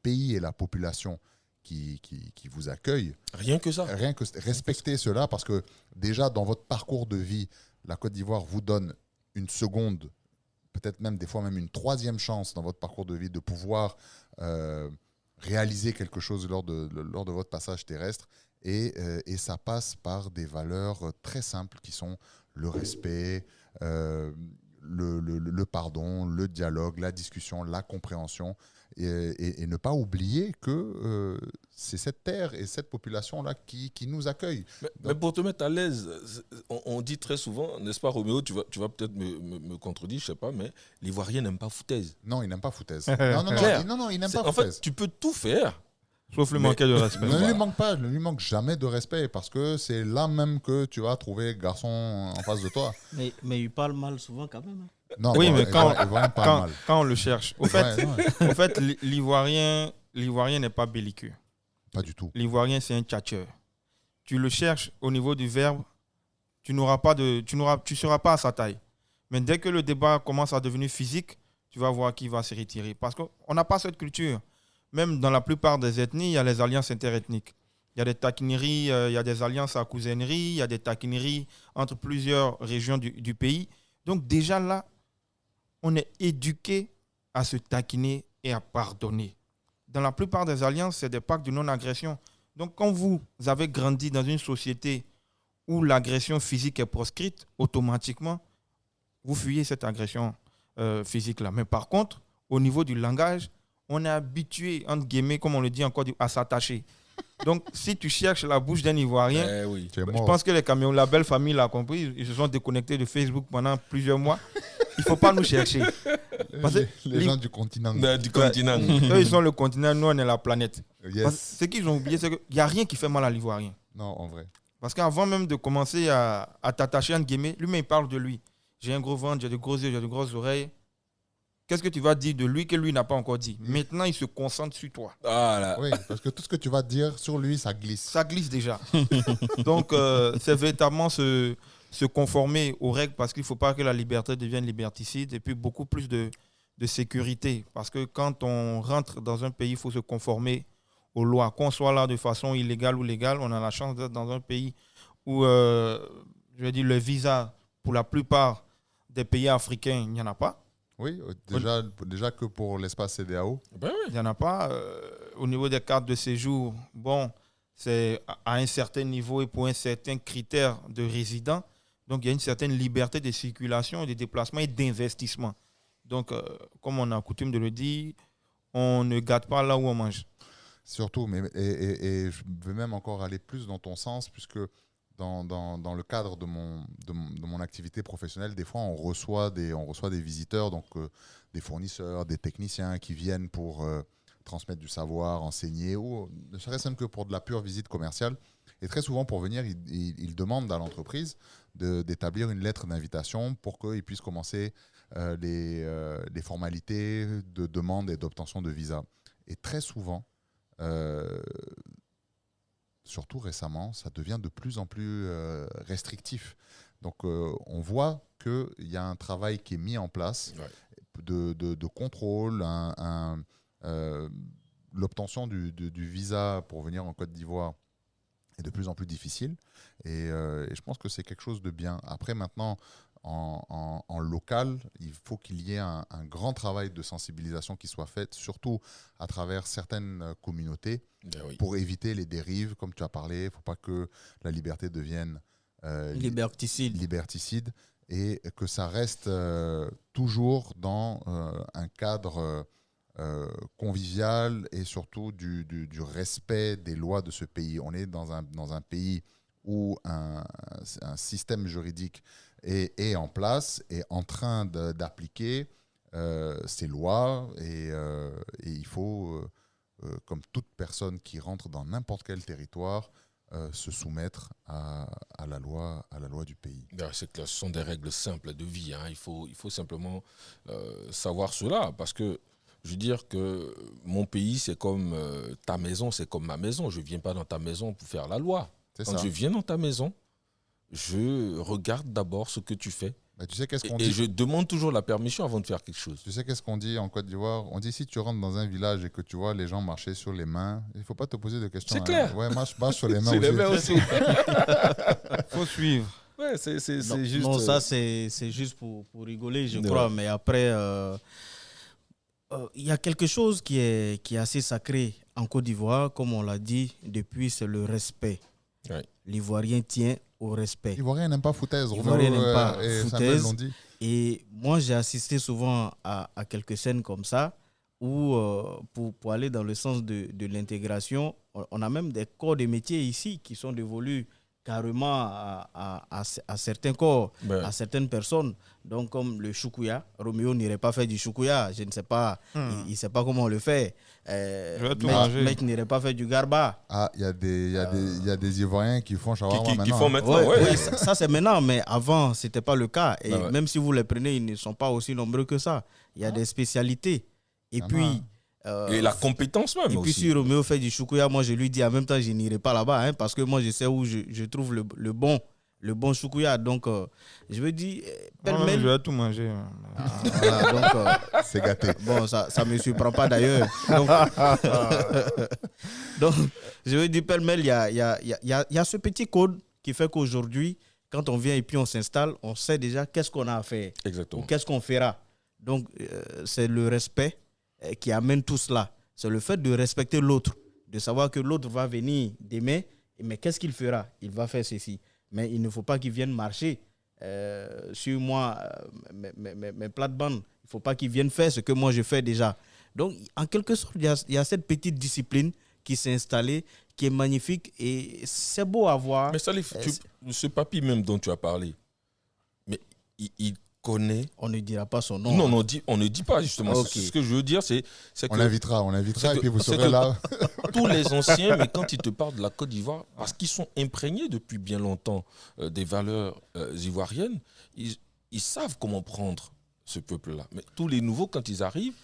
pays et la population qui vous accueille.
Rien que ça.
Respectez cela, parce que déjà dans votre parcours de vie, la Côte d'Ivoire vous donne une seconde, peut-être même des fois même une troisième chance dans votre parcours de vie de pouvoir réaliser quelque chose lors de votre passage terrestre. Et ça passe par des valeurs très simples qui sont le respect, le pardon, le dialogue, la discussion, la compréhension, et ne pas oublier que c'est cette terre et cette population-là qui nous accueillent.
Mais pour te mettre à l'aise, on dit très souvent, n'est-ce pas Roméo, tu vas peut-être me contredire, je sais pas, mais l'Ivoirien n'aime pas foutaise.
Non, il n'aime pas foutaise.
Claire.
non, il n'aime pas
En
foutaise.
fait, tu peux tout faire.
Sauf le manquer de respect.
Ne lui manque jamais de respect, parce que c'est là même que tu vas trouver garçon en face de toi.
Mais il parle mal souvent quand même.
Non,
Oui, mais quand on le cherche. Au fait, l'Ivoirien n'est pas belliqueux.
Pas du tout.
L'Ivoirien, c'est un tchatcheur. Tu le cherches au niveau du verbe, tu seras pas à sa taille. Mais dès que le débat commence à devenir physique, tu vas voir qui va se retirer. Parce qu'on n'a pas cette culture. Même dans la plupart des ethnies, il y a les alliances interethniques. Il y a des taquineries, il y a des alliances à cousinerie, il y a des taquineries entre plusieurs régions du pays. Donc déjà là, on est éduqué à se taquiner et à pardonner. Dans la plupart des alliances, c'est des pactes de non-agression. Donc quand vous avez grandi dans une société où l'agression physique est proscrite, automatiquement, vous fuyez cette agression physique-là. Mais par contre, au niveau du langage, on est habitué, entre guillemets, comme on le dit encore, à s'attacher. Donc, si tu cherches la bouche d'un Ivoirien, je pense que les camions, la belle famille l'a compris, ils se sont déconnectés de Facebook pendant plusieurs mois. Il ne faut pas nous chercher.
Les gens du continent.
Eux, ils sont le continent, nous, on est la planète.
Yes.
Ce qu'ils ont oublié, c'est qu'il n'y a rien qui fait mal à l'Ivoirien.
Non, en vrai.
Parce qu'avant même de commencer à t'attacher, entre guillemets, lui-même, il parle de lui. J'ai un gros ventre, j'ai de gros yeux, j'ai de grosses oreilles. Qu'est-ce que tu vas dire de lui que lui n'a pas encore dit? Maintenant, il se concentre sur toi.
Voilà.
Oui, parce que tout ce que tu vas dire sur lui, ça glisse.
Ça glisse déjà. Donc, c'est véritablement se conformer aux règles, parce qu'il ne faut pas que la liberté devienne liberticide, et puis beaucoup plus de sécurité. Parce que quand on rentre dans un pays, il faut se conformer aux lois. Qu'on soit là de façon illégale ou légale, on a la chance d'être dans un pays où, je vais dire, le visa, pour la plupart des pays africains, il n'y en a pas.
Oui, déjà que pour l'espace CEDEAO.
Ben oui.
Il n'y en a pas. Au niveau des cartes de séjour, bon, c'est à un certain niveau et pour un certain critère de résident. Donc, il y a une certaine liberté de circulation, de déplacement et d'investissement. Donc, comme on a coutume de le dire, on ne gâte pas là où on mange.
Surtout, et je veux même encore aller plus dans ton sens, puisque dans le cadre de mon activité professionnelle, des fois, on reçoit des visiteurs, donc des fournisseurs, des techniciens qui viennent pour transmettre du savoir, enseigner, ou ne serait-ce même que pour de la pure visite commerciale. Et très souvent, pour venir, ils demandent à l'entreprise d'établir une lettre d'invitation pour qu'ils puissent commencer les formalités de demande et d'obtention de visa. Et très souvent, surtout récemment, ça devient de plus en plus restrictif. Donc, on voit qu'il y a un travail qui est mis en place de contrôle. L'obtention du visa pour venir en Côte d'Ivoire est de plus en plus difficile. Et je pense que c'est quelque chose de bien. Après, maintenant, en local, il faut qu'il y ait un grand travail de sensibilisation qui soit fait, surtout à travers certaines communautés, pour éviter les dérives, comme tu as parlé. Il ne faut pas que la liberté devienne liberticide et que ça reste toujours dans un cadre convivial et surtout du respect des lois de ce pays. On est dans un pays où un système juridique est en place, est en train d'appliquer ces lois et il faut, comme toute personne qui rentre dans n'importe quel territoire, se soumettre à la loi du pays.
C'est que ce sont des règles simples de vie. Hein. Il faut simplement savoir cela, parce que je veux dire que mon pays, c'est comme ta maison, c'est comme ma maison. Je ne viens pas dans ta maison pour faire la loi. Quand je viens dans ta maison, je regarde d'abord ce que tu fais.
Mais tu sais qu'est-ce qu'on dit ?
Et je demande toujours la permission avant de faire quelque chose.
Tu sais qu'est-ce qu'on dit en Côte d'Ivoire ? On dit si tu rentres dans un village et que tu vois les gens marcher sur les mains, il ne faut pas te poser de questions.
C'est clair.
Ouais, marche sur les mains
sur les mains aussi.
Faut suivre.
Ouais, c'est juste.
Non, ça, c'est juste pour rigoler, je crois. Mais après, il y a quelque chose qui est assez sacré en Côte d'Ivoire, comme on l'a dit depuis, c'est le respect.
Ouais.
L'Ivoirien tient au respect.
L'Ivoirien n'aime pas foutaise.
L'Ivoirien n'aime pas
et
foutaise.
l'ont dit.
Et moi, j'ai assisté souvent à quelques scènes comme ça, où pour aller dans le sens de l'intégration, on a même des corps de métier ici qui sont dévolus carrément à certains corps, à certaines personnes. Donc, comme le choukouya, Roméo n'irait pas faire du choukouya, je ne sais pas, il ne sait pas comment on le fait. Mec n'irait pas faire du garba.
Ah, il y a des Ivoiriens qui font shawarma maintenant.
Qui font maintenant,
ouais. Ça, c'est maintenant, mais avant, ce n'était pas le cas. Et même si vous les prenez, ils ne sont pas aussi nombreux que ça. Il y a des spécialités. Et puis...
et la compétence même aussi.
Et puis si Roméo fait du choukouya, moi je lui dis en même temps je n'irai pas là-bas, parce que moi je sais où je trouve le bon choukouya. Donc je me dis
pêle-mêle. Je vais tout manger.
Voilà, donc
c'est gâté.
Bon, ça me surprend pas d'ailleurs. Donc je me dis pêle-mêle, il y a ce petit code qui fait qu'aujourd'hui, quand on vient et puis on s'installe, on sait déjà qu'est-ce qu'on a à faire.
Exactement.
Ou qu'est-ce qu'on fera. Donc c'est le respect qui amène tout cela. C'est le fait de respecter l'autre, de savoir que l'autre va venir demain, mais qu'est-ce qu'il fera? Il va faire ceci. Mais il ne faut pas qu'il vienne marcher sur moi, mes plates-bandes. Il ne faut pas qu'il vienne faire ce que moi je fais déjà. Donc, en quelque sorte, il y a cette petite discipline qui s'est installée, qui est magnifique et c'est beau à voir.
Mais Salif, ce papy même dont tu as parlé, mais il connaît.
On ne dira pas son nom.
Non, on ne dit pas justement.
Okay.
Ce que je veux dire, c'est que...
On l'invitera et puis vous serez là.
Tous les anciens, mais quand ils te parlent de la Côte d'Ivoire, parce qu'ils sont imprégnés depuis bien longtemps des valeurs ivoiriennes, ils savent comment prendre ce peuple-là. Mais tous les nouveaux, quand ils arrivent,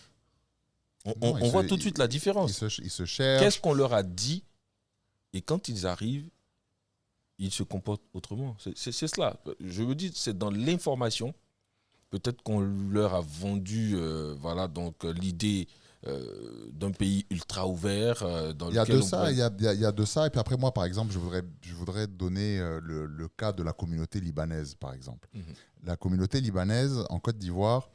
on voit tout de suite la différence.
Ils se cherchent.
Qu'est-ce qu'on leur a dit? Et quand ils arrivent, ils se comportent autrement. C'est cela. Je veux dire, c'est dans l'information. Peut-être qu'on leur a vendu l'idée d'un pays ultra ouvert.
Il y a de ça. Et puis après, moi, par exemple, je voudrais donner le cas de la communauté libanaise, par exemple. La communauté libanaise en Côte d'Ivoire,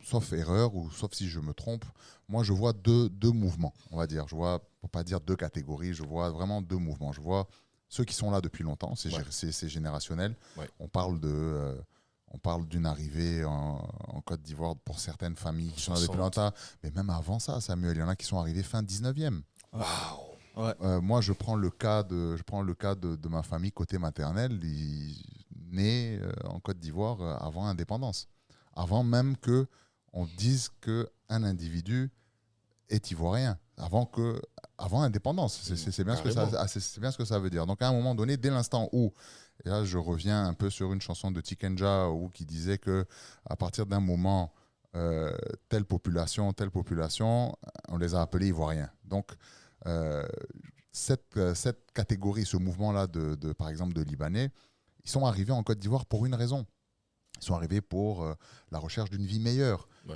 sauf erreur ou sauf si je me trompe, moi, je vois deux mouvements, on va dire. Je vois, pour pas dire deux catégories, je vois vraiment deux mouvements. Je vois ceux qui sont là depuis longtemps, c'est générationnel. Ouais. On parle d'une arrivée en Côte d'Ivoire pour certaines familles qui sont là depuis longtemps. Mais même avant ça, Samuel, il y en a qui sont arrivés fin 19e.
Waouh.
Ouais. Moi, je prends le cas de ma famille côté maternel, née en Côte d'Ivoire avant l'indépendance. Avant même qu'on dise qu'un individu est ivoirien. Avant l'indépendance. C'est bien ce que ça veut dire. Donc, à un moment donné, dès l'instant où... Et là, je reviens un peu sur une chanson de Tikenja qui disait qu'à partir d'un moment, telle population, on les a appelés Ivoiriens. Donc, cette catégorie, ce mouvement-là, par exemple, de Libanais, ils sont arrivés en Côte d'Ivoire pour une raison. Ils sont arrivés pour la recherche d'une vie meilleure. Ouais.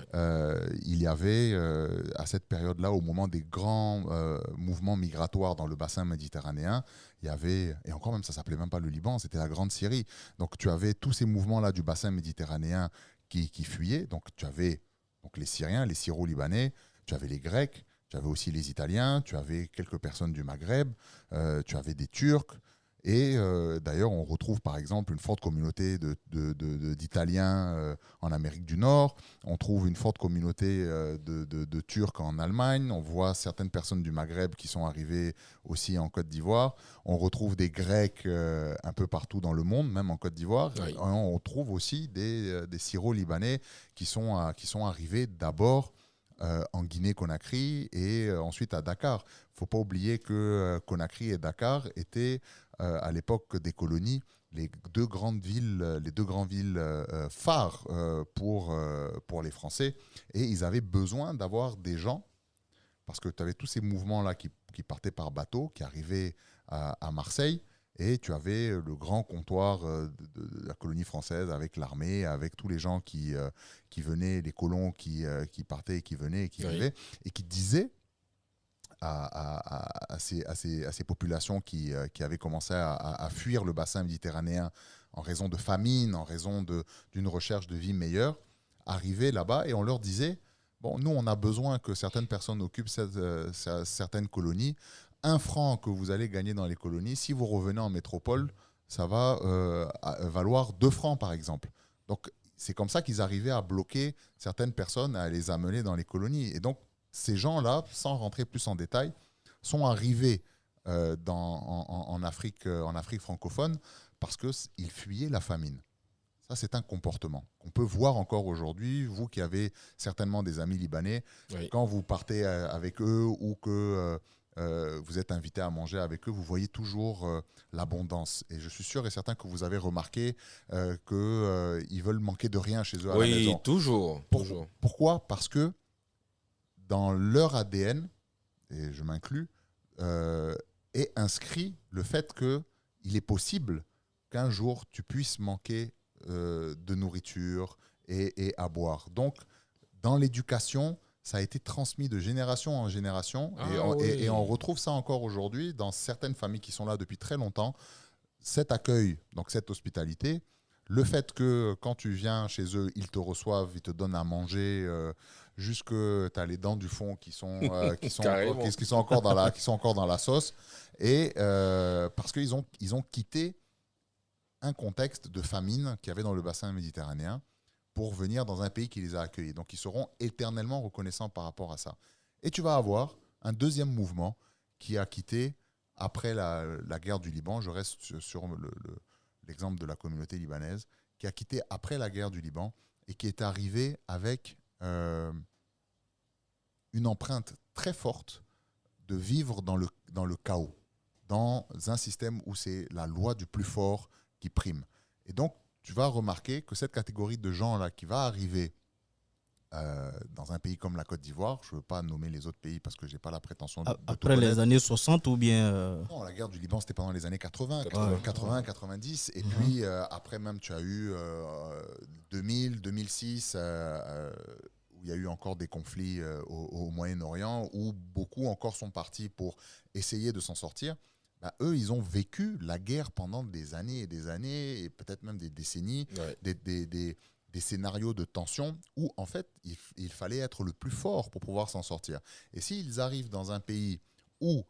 Il y avait, à cette période-là, au moment des grands mouvements migratoires dans le bassin méditerranéen, il y avait, et encore même, ça ne s'appelait même pas le Liban, c'était la Grande Syrie. Donc, tu avais tous ces mouvements-là du bassin méditerranéen qui fuyaient. Donc, tu avais les Syriens, les Syro-Libanais, tu avais les Grecs, tu avais aussi les Italiens, tu avais quelques personnes du Maghreb, tu avais des Turcs. Et d'ailleurs, on retrouve par exemple une forte communauté d'Italiens en Amérique du Nord. On trouve une forte communauté de Turcs en Allemagne. On voit certaines personnes du Maghreb qui sont arrivées aussi en Côte d'Ivoire. On retrouve des Grecs un peu partout dans le monde, même en Côte d'Ivoire. Oui. On trouve aussi des Syro-Libanais qui sont arrivés d'abord en Guinée-Conakry et ensuite à Dakar. Il ne faut pas oublier que Conakry et Dakar étaient, à l'époque des colonies, les deux grandes villes phares pour les Français. Et ils avaient besoin d'avoir des gens, parce que tu avais tous ces mouvements-là qui partaient par bateau, qui arrivaient à Marseille. Et tu avais le grand comptoir de la colonie française avec l'armée, avec tous les gens qui venaient, les colons qui partaient, qui venaient et qui arrivaient, et qui disaient à ces populations qui avaient commencé à fuir le bassin méditerranéen en raison de famine, en raison d'une recherche de vie meilleure, arrivaient là-bas et on leur disait, bon, nous on a besoin que certaines personnes occupent certaines colonies. 1 franc que vous allez gagner dans les colonies, si vous revenez en métropole, ça va valoir 2 francs par exemple. Donc, c'est comme ça qu'ils arrivaient à bloquer certaines personnes, à les amener dans les colonies. Et donc, ces gens-là, sans rentrer plus en détail, sont arrivés en Afrique francophone parce qu'ils fuyaient la famine. Ça, c'est un comportement qu'on peut voir encore aujourd'hui. Vous qui avez certainement des amis libanais,
Oui.
quand vous partez avec eux ou que vous êtes invité à manger avec eux, vous voyez toujours l'abondance. Et je suis sûr et certain que vous avez remarqué qu'ils veulent manquer de rien chez eux à la maison.
Oui, toujours.
Pourquoi ? Parce que dans leur ADN, et je m'inclus, est inscrit le fait qu'il est possible qu'un jour tu puisses manquer de nourriture et à boire. Donc, dans l'éducation, ça a été transmis de génération en génération et on retrouve ça encore aujourd'hui dans certaines familles qui sont là depuis très longtemps. Cet accueil, donc cette hospitalité, le fait que quand tu viens chez eux, ils te reçoivent, ils te donnent à manger, jusque tu as les dents du fond qui sont encore dans la sauce, et parce qu'ils ont quitté un contexte de famine qu'il y avait dans le bassin méditerranéen pour venir dans un pays qui les a accueillis. Donc ils seront éternellement reconnaissants par rapport à ça. Et tu vas avoir un deuxième mouvement qui a quitté après la guerre du Liban. Je reste sur l'exemple de la communauté libanaise, qui a quitté après la guerre du Liban et qui est arrivé avec une empreinte très forte de vivre dans le chaos, dans un système où c'est la loi du plus fort qui prime. Et donc, tu vas remarquer que cette catégorie de gens-là qui va arriver dans un pays comme la Côte d'Ivoire, je ne veux pas nommer les autres pays parce que je n'ai pas la prétention de
après les années 60 ou bien...
Non, la guerre du Liban, c'était pendant les années 80, 90. Et puis, après même, tu as eu 2000, 2006, où il y a eu encore des conflits au Moyen-Orient, où beaucoup encore sont partis pour essayer de s'en sortir. Bah, eux, ils ont vécu la guerre pendant des années et des années, et peut-être même des décennies, des scénarios de tension où, en fait, il fallait être le plus fort pour pouvoir s'en sortir. Et s'ils arrivent dans un pays où,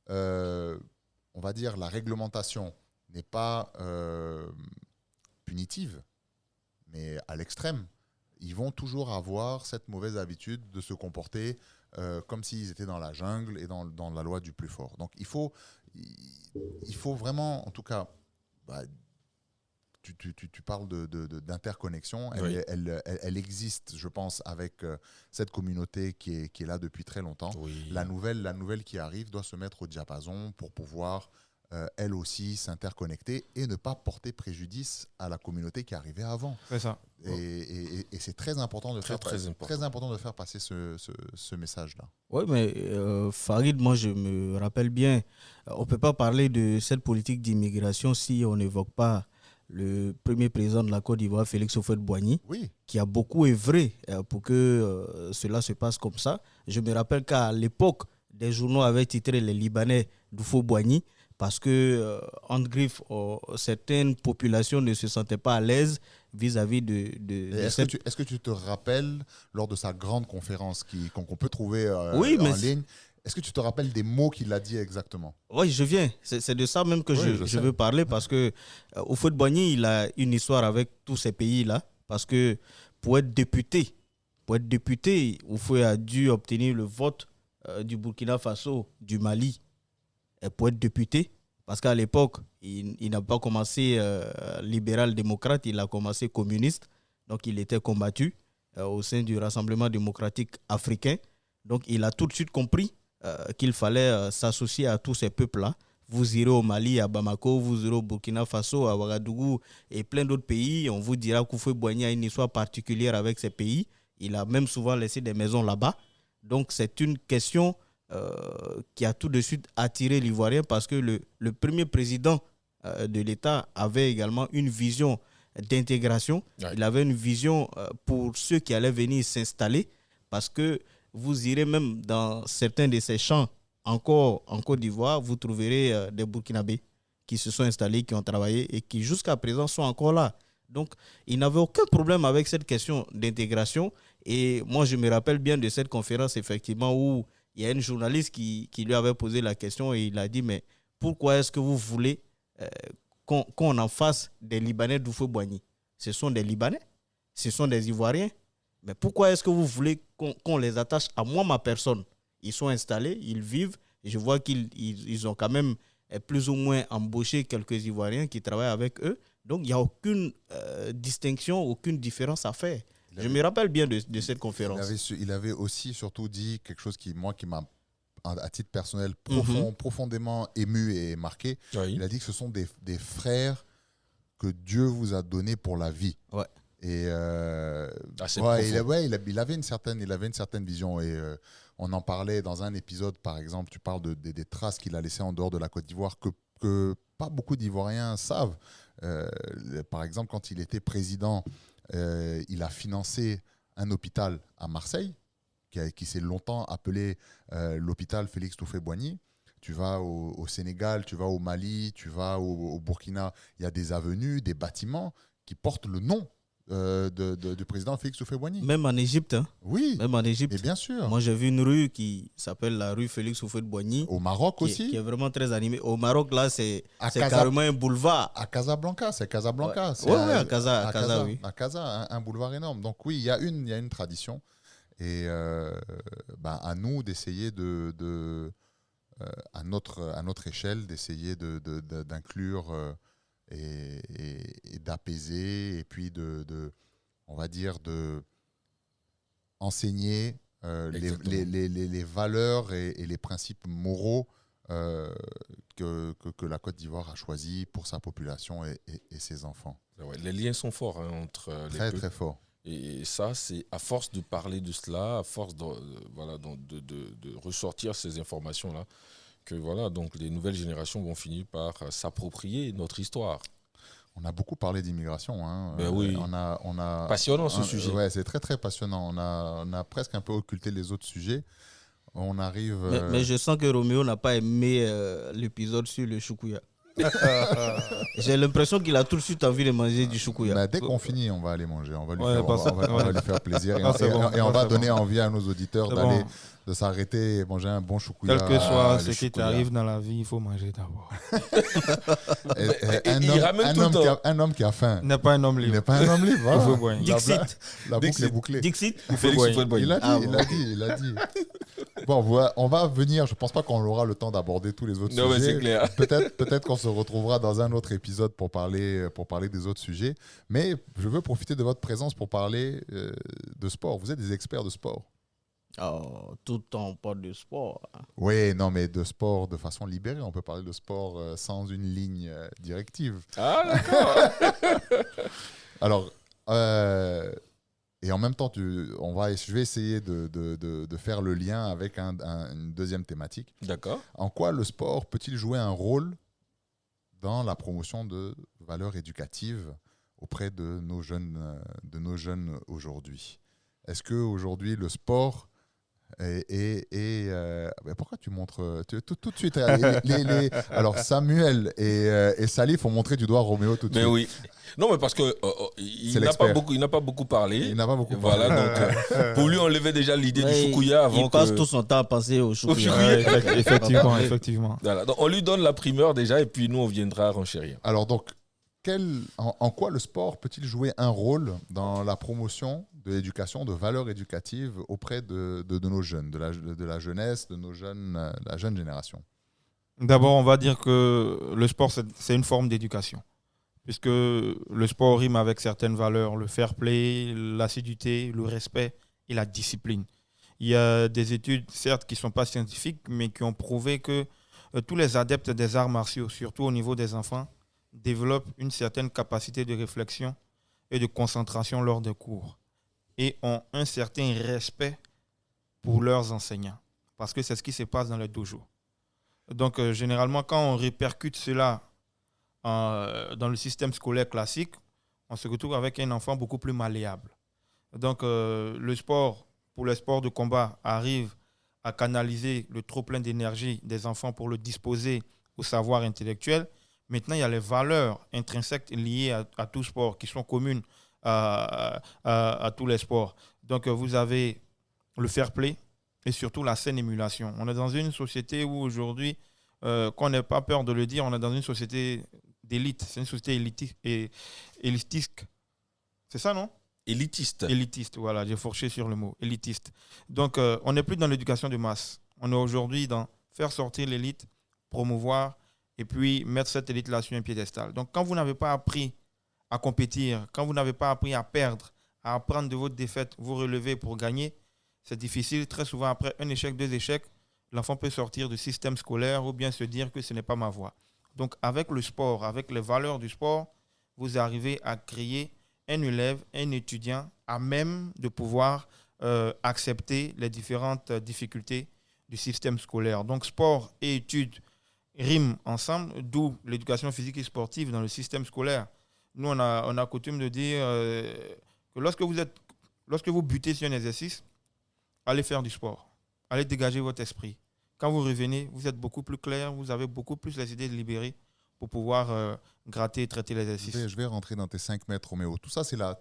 on va dire, la réglementation n'est pas punitive, mais à l'extrême, ils vont toujours avoir cette mauvaise habitude de se comporter comme s'ils étaient dans la jungle et dans la loi du plus fort. Donc, il faut vraiment, en tout cas, tu parles d'interconnexion. Elle existe, je pense, avec cette communauté qui est là depuis très longtemps.
Oui.
La nouvelle qui arrive doit se mettre au diapason pour pouvoir, elle aussi, s'interconnecter et ne pas porter préjudice à la communauté qui arrivait avant.
C'est ça.
Et c'est très important de faire passer ce message-là.
Oui, mais Farid, moi je me rappelle bien, on ne peut pas parler de cette politique d'immigration si on n'évoque pas le premier président de la Côte d'Ivoire, Félix Houphouët-Boigny, qui a beaucoup œuvré pour que cela se passe comme ça. Je me rappelle qu'à l'époque, des journaux avaient titré les Libanais d'Houphouët-Boigny parce que, entre griffes, certaines populations ne se sentaient pas à l'aise vis-à-vis de
est-ce que tu te rappelles, lors de sa grande conférence qu'on peut trouver en ligne, est-ce que tu te rappelles des mots qu'il a dit exactement?
Oui, je viens. C'est de ça même que je veux parler parce que Houphouët-Boigny, il a une histoire avec tous ces pays-là. Parce que pour être député, Houphouët a dû obtenir le vote du Burkina Faso, du Mali, pour être député. Parce qu'à l'époque, il n'a pas commencé libéral-démocrate, il a commencé communiste. Donc, il était combattu au sein du Rassemblement démocratique africain. Donc, il a tout de suite compris qu'il fallait s'associer à tous ces peuples-là. Vous irez au Mali, à Bamako, vous irez au Burkina Faso, à Ouagadougou et plein d'autres pays. On vous dira qu'Houphouët-Boigny a une histoire particulière avec ces pays. Il a même souvent laissé des maisons là-bas. Donc, c'est une question qui a tout de suite attiré l'Ivoirien parce que le premier président de l'État avait également une vision d'intégration. Ouais. Il avait une vision pour ceux qui allaient venir s'installer parce que vous irez même dans certains de ces champs encore en Côte d'Ivoire, vous trouverez des Burkinabés qui se sont installés, qui ont travaillé et qui jusqu'à présent sont encore là. Donc, il n'avait aucun problème avec cette question d'intégration. Et moi, je me rappelle bien de cette conférence, effectivement, où il y a une journaliste qui lui avait posé la question et il a dit, mais pourquoi est-ce que vous voulez qu'on en fasse des Libanais d'Houphouët-Boigny? Ce sont des Libanais. ce sont des Ivoiriens. Mais pourquoi est-ce que vous voulez qu'on les attache à moi, ma personne? Ils sont installés, ils vivent. Et je vois qu'ils ont quand même plus ou moins embauché quelques Ivoiriens qui travaillent avec eux. Donc, il n'y a aucune distinction, aucune différence à faire. Je me rappelle bien de cette conférence.
Il avait aussi surtout dit quelque chose qui m'a, à titre personnel, profondément ému et marqué.
Oui.
Il a dit que ce sont des frères que Dieu vous a donnés pour la vie.
Ouais.
Et
il
avait une certaine vision. Et on en parlait dans un épisode, par exemple, tu parles des traces qu'il a laissées en dehors de la Côte d'Ivoire que pas beaucoup d'Ivoiriens savent. Par exemple, quand il était président, il a financé un hôpital à Marseille, qui s'est longtemps appelé l'hôpital Félix Houphouët-Boigny. Tu vas au Sénégal, tu vas au Mali, tu vas au Burkina, il y a des avenues, des bâtiments qui portent le nom du président Félix Houphouët-Boigny.
Même en Égypte. Hein.
Oui,
même en Égypte.
et bien sûr.
Moi, j'ai vu une rue qui s'appelle la rue Félix Houphouët-Boigny.
Au Maroc aussi.
Qui est vraiment très animée. Au Maroc, là, c'est
Casa-
carrément un boulevard.
À Casablanca, c'est Casablanca.
Oui, à Casa, oui.
À Casa, un boulevard énorme. Donc oui, il y a une tradition. Et à nous d'essayer à notre échelle, d'essayer d'inclure et d'apaiser, et puis on va dire, enseigner les valeurs et les principes moraux que la Côte d'Ivoire a choisi pour sa population et ses enfants.
Ouais, les liens sont forts entre les
Très,
peuples.
très forts.
Et ça, c'est à force de parler de cela, à force de ressortir ces informations-là, que donc les nouvelles générations vont finir par s'approprier notre histoire.
On a beaucoup parlé d'immigration. Hein.
Ben oui.
On a,
Passionnant ce sujet.
Ouais, c'est très très passionnant. On a presque un peu occulté les autres sujets. On arrive.
Mais je sens que Roméo n'a pas aimé l'épisode sur le choukouya. J'ai l'impression qu'il a tout de suite envie de manger du choukouya.
Dès qu'on finit, on va aller manger. On va lui, lui faire plaisir. Et on va donner envie à nos auditeurs de s'arrêter et manger un bon choukouya.
Quel que soit ce qui t'arrive dans la vie, il faut manger d'abord.
Un homme qui a faim
n'est pas un homme libre.
Il n'est pas un homme libre. Voilà.
Dixit.
La boucle est bouclée.
Dixit.
Il a dit. Bon, on va venir. Je ne pense pas qu'on aura le temps d'aborder tous les autres sujets.
Mais c'est clair.
Peut-être qu'on se retrouvera dans un autre épisode pour parler des autres sujets. Mais je veux profiter de votre présence pour parler de sport. Vous êtes des experts de sport.
Tout le temps, on parle de sport.
Oui, non, mais de sport de façon libérée. On peut parler de sport sans une ligne directive.
Ah, d'accord.
Alors, et en même temps, je vais essayer de faire le lien avec une deuxième thématique.
D'accord.
En quoi le sport peut-il jouer un rôle dans la promotion de valeurs éducatives auprès de nos jeunes aujourd'hui? Est-ce qu'aujourd'hui, le sport pourquoi tu montres tout de suite alors Samuel et Salif ont montré du doigt Roméo tout de suite.
Mais oui. Non, mais parce que il n'a pas beaucoup parlé.
Il n'a pas beaucoup
parlé. Voilà, donc pour lui, on levait déjà l'idée du choukouya avant.
Il passe tout son temps à penser au choukouya.
Effectivement.
Voilà, donc on lui donne la primeur déjà et puis nous, on viendra renchérir.
Alors donc, en quoi le sport peut-il jouer un rôle dans la promotion de l'éducation, de valeurs éducatives auprès de nos jeunes, de la jeunesse, de la jeune génération?
D'abord, on va dire que le sport, c'est une forme d'éducation. Puisque le sport rime avec certaines valeurs, le fair play, l'assiduité, le respect et la discipline. Il y a des études, certes, qui ne sont pas scientifiques, mais qui ont prouvé que tous les adeptes des arts martiaux, surtout au niveau des enfants, développent une certaine capacité de réflexion et de concentration lors des cours et ont un certain respect pour leurs enseignants, parce que c'est ce qui se passe dans les dojos. Donc, généralement, quand on répercute cela dans le système scolaire classique, on se retrouve avec un enfant beaucoup plus malléable. Donc, le sport, pour les sports de combat, arrive à canaliser le trop-plein d'énergie des enfants pour le disposer au savoir intellectuel. Maintenant, il y a les valeurs intrinsèques liées à tout sport qui sont communes à tous les sports. Donc, vous avez le fair play et surtout la saine émulation. On est dans une société où aujourd'hui, qu'on n'ait pas peur de le dire, on est dans une société d'élite. C'est une société élitiste. C'est ça, non?
Élitiste.
Élitiste, voilà, j'ai fourché sur le mot, élitiste. Donc, on n'est plus dans l'éducation de masse. On est aujourd'hui dans faire sortir l'élite, promouvoir et puis mettre cette élite-là sur un piédestal. Donc, quand vous n'avez pas appris à compétir, quand vous n'avez pas appris à perdre, à apprendre de votre défaite, vous relever pour gagner, c'est difficile. Très souvent, après un échec, 2 échecs, l'enfant peut sortir du système scolaire ou bien se dire que ce n'est pas ma voie. Donc, avec le sport, avec les valeurs du sport, vous arrivez à créer un élève, un étudiant à même de pouvoir accepter les différentes difficultés du système scolaire. Donc, sport et études riment ensemble, d'où l'éducation physique et sportive dans le système scolaire. Nous, on a coutume de dire que lorsque vous butez sur un exercice, allez faire du sport, allez dégager votre esprit. Quand vous revenez, vous êtes beaucoup plus clair, vous avez beaucoup plus les idées libérées pour pouvoir gratter et traiter l'exercice.
Je vais rentrer dans tes 5 mètres, Roméo. Tout ça, c'est la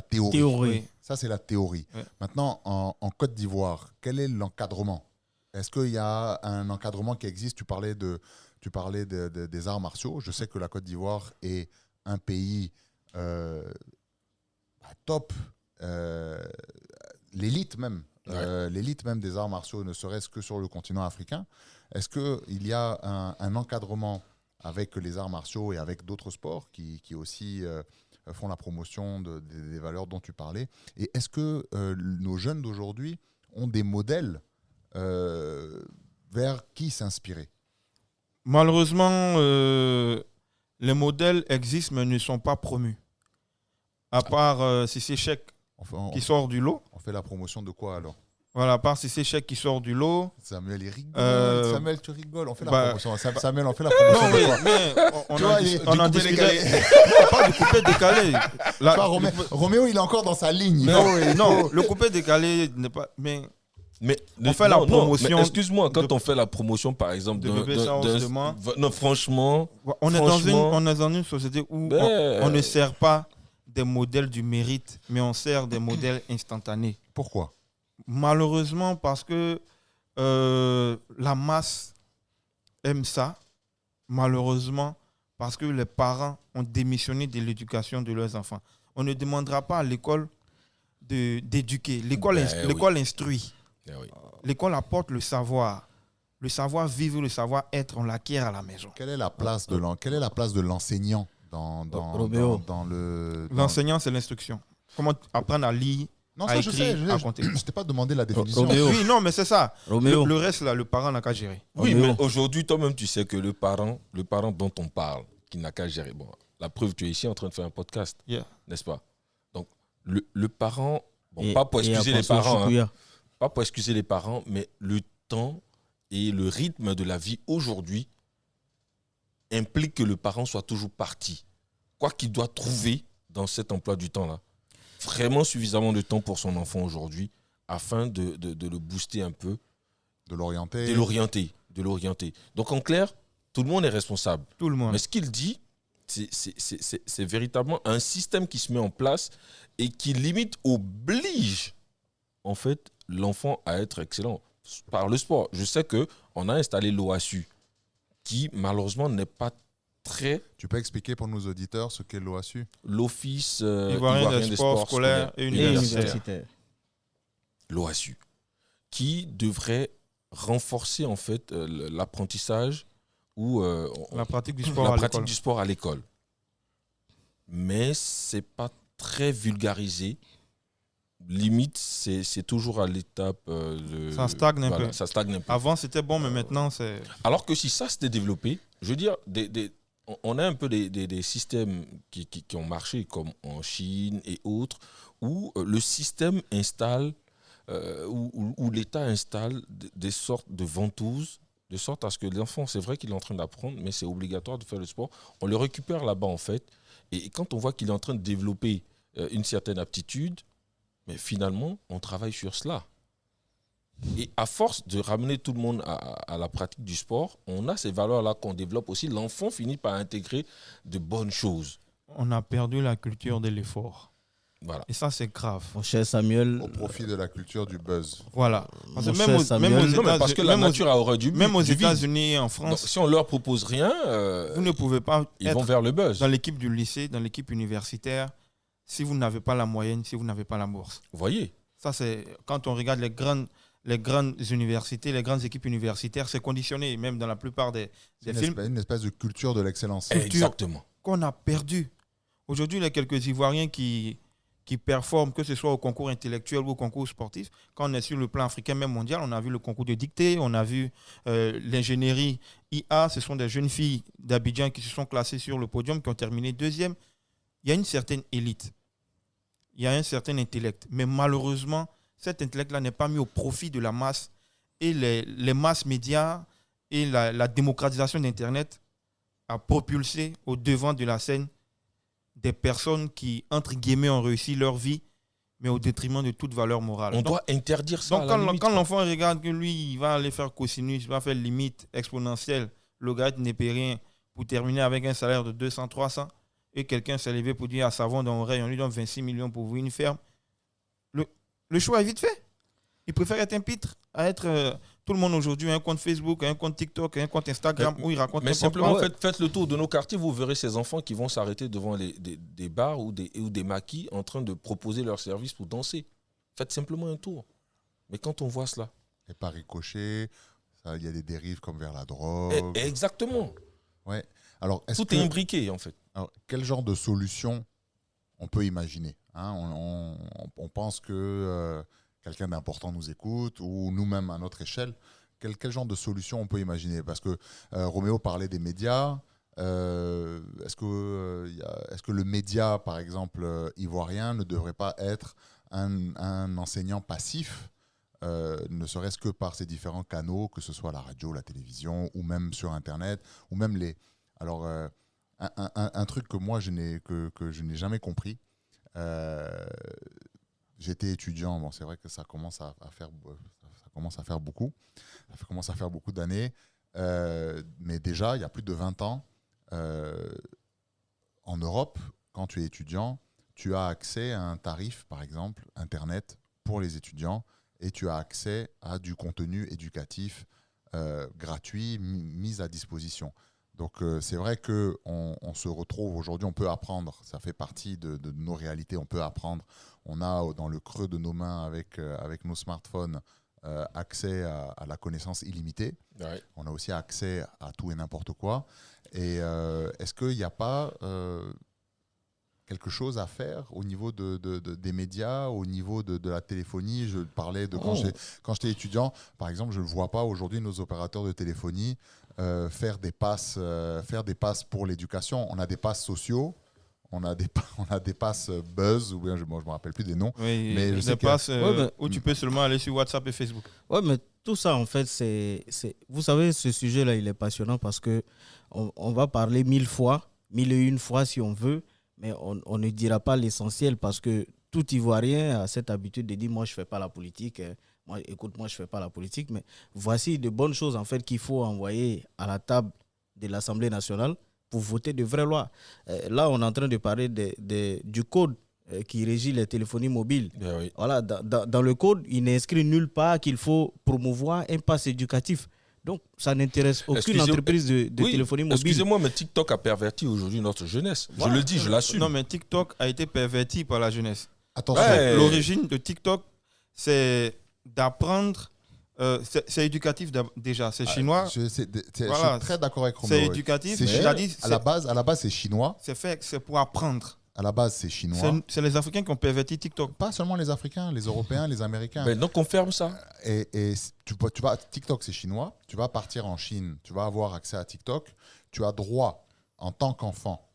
théorie.
Théorie.
Ça, c'est la théorie.
Ouais.
Maintenant, en Côte d'Ivoire, quel est l'encadrement? Est-ce qu'il y a un encadrement qui existe? Tu parlais des arts martiaux. Je sais que la Côte d'Ivoire est un pays top, l'élite même. L'élite même des arts martiaux, ne serait-ce que sur le continent africain. Est-ce qu'il y a un encadrement avec les arts martiaux et avec d'autres sports qui aussi font la promotion des valeurs dont tu parlais? Et est-ce que nos jeunes d'aujourd'hui ont des modèles vers qui s'inspirer?
Malheureusement, les modèles existent mais ne sont pas promus. À part Cissé Cheick qui sort du lot.
On fait la promotion de quoi alors?
Voilà, à part Cissé Cheick qui sort du lot.
Samuel, il rigole. Samuel, tu rigoles. On fait la promotion. Samuel, on fait la promotion
Non,
de quoi?
mais on en discutait. Pas du coupé décalé.
Roméo, il est encore dans sa ligne.
Non, le coupé décalé n'est pas. Mais on fait la promotion.
Excuse-moi, quand on fait la promotion, par exemple,
de bébé Saoz.
Non, franchement.
On est dans une société où on ne sert pas des modèles du mérite, mais on sert des modèles instantanés.
Pourquoi?
Malheureusement, parce que la masse aime ça. Malheureusement, parce que les parents ont démissionné de l'éducation de leurs enfants. On ne demandera pas à l'école d'éduquer. L'école instruit.
Oui.
L'école apporte le savoir. Le savoir-vivre, le savoir-être, on l'acquiert à la maison.
Quelle est la place de l'enseignant dans le...
L'enseignant, c'est l'instruction. Comment apprendre à lire,
non,
à
ça,
écrire, à compter.
Je t'ai pas demandé la définition.
Oui, non, mais c'est ça. Le reste, là, le parent n'a qu'à gérer.
Oui, mais aujourd'hui, toi-même, tu sais que le parent dont on parle, qui n'a qu'à gérer. Bon, la preuve, tu es ici en train de faire un podcast, n'est-ce pas? Donc, le parent, pas pour excuser les parents, pas pour excuser les parents, mais le temps et le rythme de la vie aujourd'hui implique que le parent soit toujours parti. Quoi qu'il doit trouver dans cet emploi du temps-là, vraiment suffisamment de temps pour son enfant aujourd'hui afin de le booster un peu.
De l'orienter.
De l'orienter. Donc en clair, tout le monde est responsable.
Tout le monde.
Mais ce qu'il dit, c'est véritablement un système qui se met en place et qui limite oblige en fait l'enfant à être excellent par le sport. Je sais qu'on a installé l'OASU qui malheureusement n'est pas très...
Tu peux expliquer pour nos auditeurs ce qu'est l'OASU?
L'Office
ivoirien des sports scolaires et universitaires.
L'OASU, qui devrait renforcer en fait l'apprentissage ou
la pratique du sport
à l'école. Mais c'est pas très vulgarisé. Limite, c'est toujours à l'étape de...
Ça stagne un peu.
Ça stagne un peu.
Avant, c'était bon, mais maintenant, c'est...
Alors que si ça s'était développé, je veux dire, on a un peu des systèmes qui ont marché, comme en Chine et autres, où le système installe, où l'État installe des sortes de ventouses, de sorte à ce que l'enfant, c'est vrai qu'il est en train d'apprendre, mais c'est obligatoire de faire le sport. On le récupère là-bas, en fait. Et quand on voit qu'il est en train de développer une certaine aptitude, mais finalement, on travaille sur cela. Et à force de ramener tout le monde à la pratique du sport, on a ces valeurs-là qu'on développe aussi. L'enfant finit par intégrer de bonnes choses.
On a perdu la culture de l'effort.
Voilà.
Et ça, c'est grave.
Mon cher Samuel.
Au profit de la culture du buzz.
Voilà. Parce
que la nature a horreur du but.
Même aux États-Unis et en France.
Donc, si on leur propose rien,
vous ne pouvez pas
ils vont vers le buzz.
Dans l'équipe du lycée, dans l'équipe universitaire, si vous n'avez pas la moyenne, si vous n'avez pas la bourse.
Vous voyez?
Ça, c'est quand on regarde les grandes universités, les grandes équipes universitaires, c'est conditionné, même dans la plupart des films.
Une espèce de culture de l'excellence.
Exactement.
Qu'on a perdu. Aujourd'hui, il y a quelques Ivoiriens qui performent, que ce soit au concours intellectuel ou au concours sportif. Quand on est sur le plan africain, même mondial, on a vu le concours de dictée, on a vu l'ingénierie IA. Ce sont des jeunes filles d'Abidjan qui se sont classées sur le podium, qui ont terminé deuxième. Il y a une certaine élite. Il y a un certain intellect. Mais malheureusement, cet intellect-là n'est pas mis au profit de la masse. Et les masses médias et la démocratisation d'Internet a propulsé au devant de la scène des personnes qui, entre guillemets, ont réussi leur vie, mais au détriment de toute valeur morale.
On doit interdire ça.
Donc, quand l'enfant regarde que lui, il va aller faire cosinus, il va faire limite exponentielle, logarithme népérien, pour terminer avec un salaire de 200, 300, et quelqu'un s'est levé pour dire à Savon dans l'oreille, on lui donne 26 millions pour ouvrir une ferme, le choix est vite fait. Il préfère être un pitre à être... tout le monde aujourd'hui a un compte Facebook, un compte TikTok, un compte Instagram où il raconte...
Mais simplement, faites le tour de nos quartiers, vous verrez ces enfants qui vont s'arrêter devant des bars ou des maquis en train de proposer leurs services pour danser. Faites simplement un tour. Mais quand on voit cela...
Et par ricochet, il y a des dérives comme vers la drogue.
Exactement.
Ouais. Alors,
tout est imbriqué, en fait.
Alors, quel genre de solution on peut imaginer, hein? On pense que... quelqu'un d'important nous écoute, ou nous-mêmes à notre échelle, quel genre de solution on peut imaginer? Parce que Roméo parlait des médias. Est-ce que le média, par exemple, ivoirien, ne devrait pas être un enseignant passif, ne serait-ce que par ses différents canaux, que ce soit la radio, la télévision, ou même sur Internet, ou même les... Alors, un truc que moi, je n'ai jamais compris, j'étais étudiant, bon, c'est vrai que ça commence à faire beaucoup. Ça commence à faire beaucoup d'années. Mais déjà, il y a plus de 20 ans, en Europe, quand tu es étudiant, tu as accès à un tarif, par exemple, Internet pour les étudiants, et tu as accès à du contenu éducatif gratuit mis à disposition. Donc, c'est vrai qu'on se retrouve aujourd'hui, on peut apprendre, ça fait partie de nos réalités, on peut apprendre. On a dans le creux de nos mains, avec nos smartphones, accès à la connaissance illimitée.
Ouais.
On a aussi accès à tout et n'importe quoi. Et est-ce qu'il n'y a pas quelque chose à faire au niveau des médias, au niveau de la téléphonie? Je parlais de quand j'étais étudiant, par exemple, je ne vois pas aujourd'hui nos opérateurs de téléphonie faire des passes pour l'éducation. On a des passes sociaux, on a des passes buzz, ou bien je ne me rappelle plus des noms.
Oui,
mais je sais
des passes où tu peux seulement aller sur WhatsApp et Facebook.
Oui, mais tout ça, en fait, vous savez, ce sujet-là, il est passionnant parce qu'on va parler 1000 fois, 1001 fois si on veut, mais on ne dira pas l'essentiel parce que tout Ivoirien a cette habitude de dire « moi, je ne fais pas la politique ». Moi, je ne fais pas la politique, mais voici de bonnes choses en fait qu'il faut envoyer à la table de l'Assemblée nationale pour voter de vraies lois. Là, on est en train de parler du code qui régit les téléphonies mobiles.
Bien, oui.
Voilà, dans le code, il n'est inscrit nulle part qu'il faut promouvoir un pass éducatif. Donc, ça n'intéresse aucune entreprise de téléphonie mobile.
Excusez-moi, mais TikTok a perverti aujourd'hui notre jeunesse. Je le dis, je l'assume.
Non, mais TikTok a été perverti par la jeunesse.
Attention.
L'origine de TikTok, c'est d'apprendre, c'est éducatif déjà, c'est chinois.
Je suis très d'accord avec Roméo.
C'est éducatif.
À la base, c'est chinois.
C'est pour apprendre.
À la base, c'est chinois.
C'est les Africains qui ont perverti TikTok.
Pas seulement les Africains, les Européens, les Américains.
Mais donc on ferme ça.
Et TikTok, c'est chinois. Tu vas partir en Chine, tu vas avoir accès à TikTok. Tu as droit, en tant qu'enfant,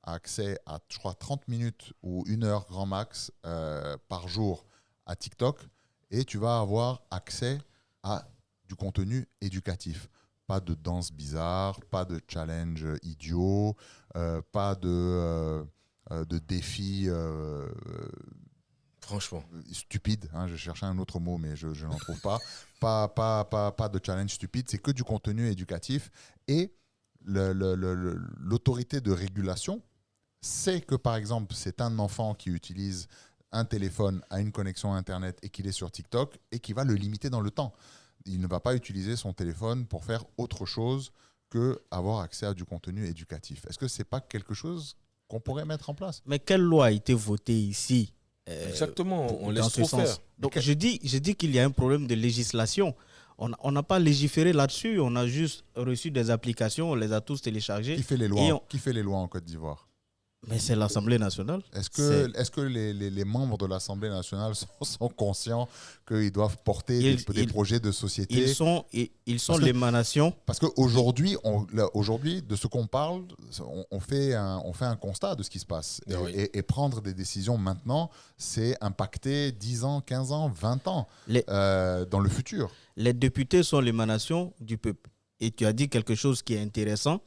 à accès à, je crois, 30 minutes ou 1 heure grand max par jour à TikTok. Et tu vas avoir accès à du contenu éducatif. Pas de danse bizarre, pas de challenge idiot, pas de défis
franchement
stupides. Hein, je cherchais un autre mot, mais je n'en trouve pas. Pas de challenge stupide, c'est que du contenu éducatif. Et l'autorité de régulation sait que, par exemple, c'est un enfant qui utilise un téléphone à une connexion Internet et qu'il est sur TikTok et qui va le limiter dans le temps. Il ne va pas utiliser son téléphone pour faire autre chose que avoir accès à du contenu éducatif. Est-ce que ce n'est pas quelque chose qu'on pourrait mettre en place.
Mais quelle loi a été votée ici
Exactement, on
dans
laisse
ce
trop
sens?
faire.
Donc je dis qu'il y a un problème de législation. On n'a pas légiféré là-dessus, on a juste reçu des applications, on les a tous téléchargées.
Qui fait les lois, Qui fait les lois en Côte d'Ivoire?
Mais c'est l'Assemblée nationale.
Est-ce que les membres de l'Assemblée nationale sont conscients qu'ils doivent porter des projets de société?
Ils sont l'émanation.
Parce qu'aujourd'hui, de ce qu'on parle, on fait un constat de ce qui se passe. Et prendre des décisions maintenant, c'est impacter 10 ans, 15 ans, 20 ans dans le futur.
Les députés sont l'émanation du peuple. Et tu as dit quelque chose qui est intéressant.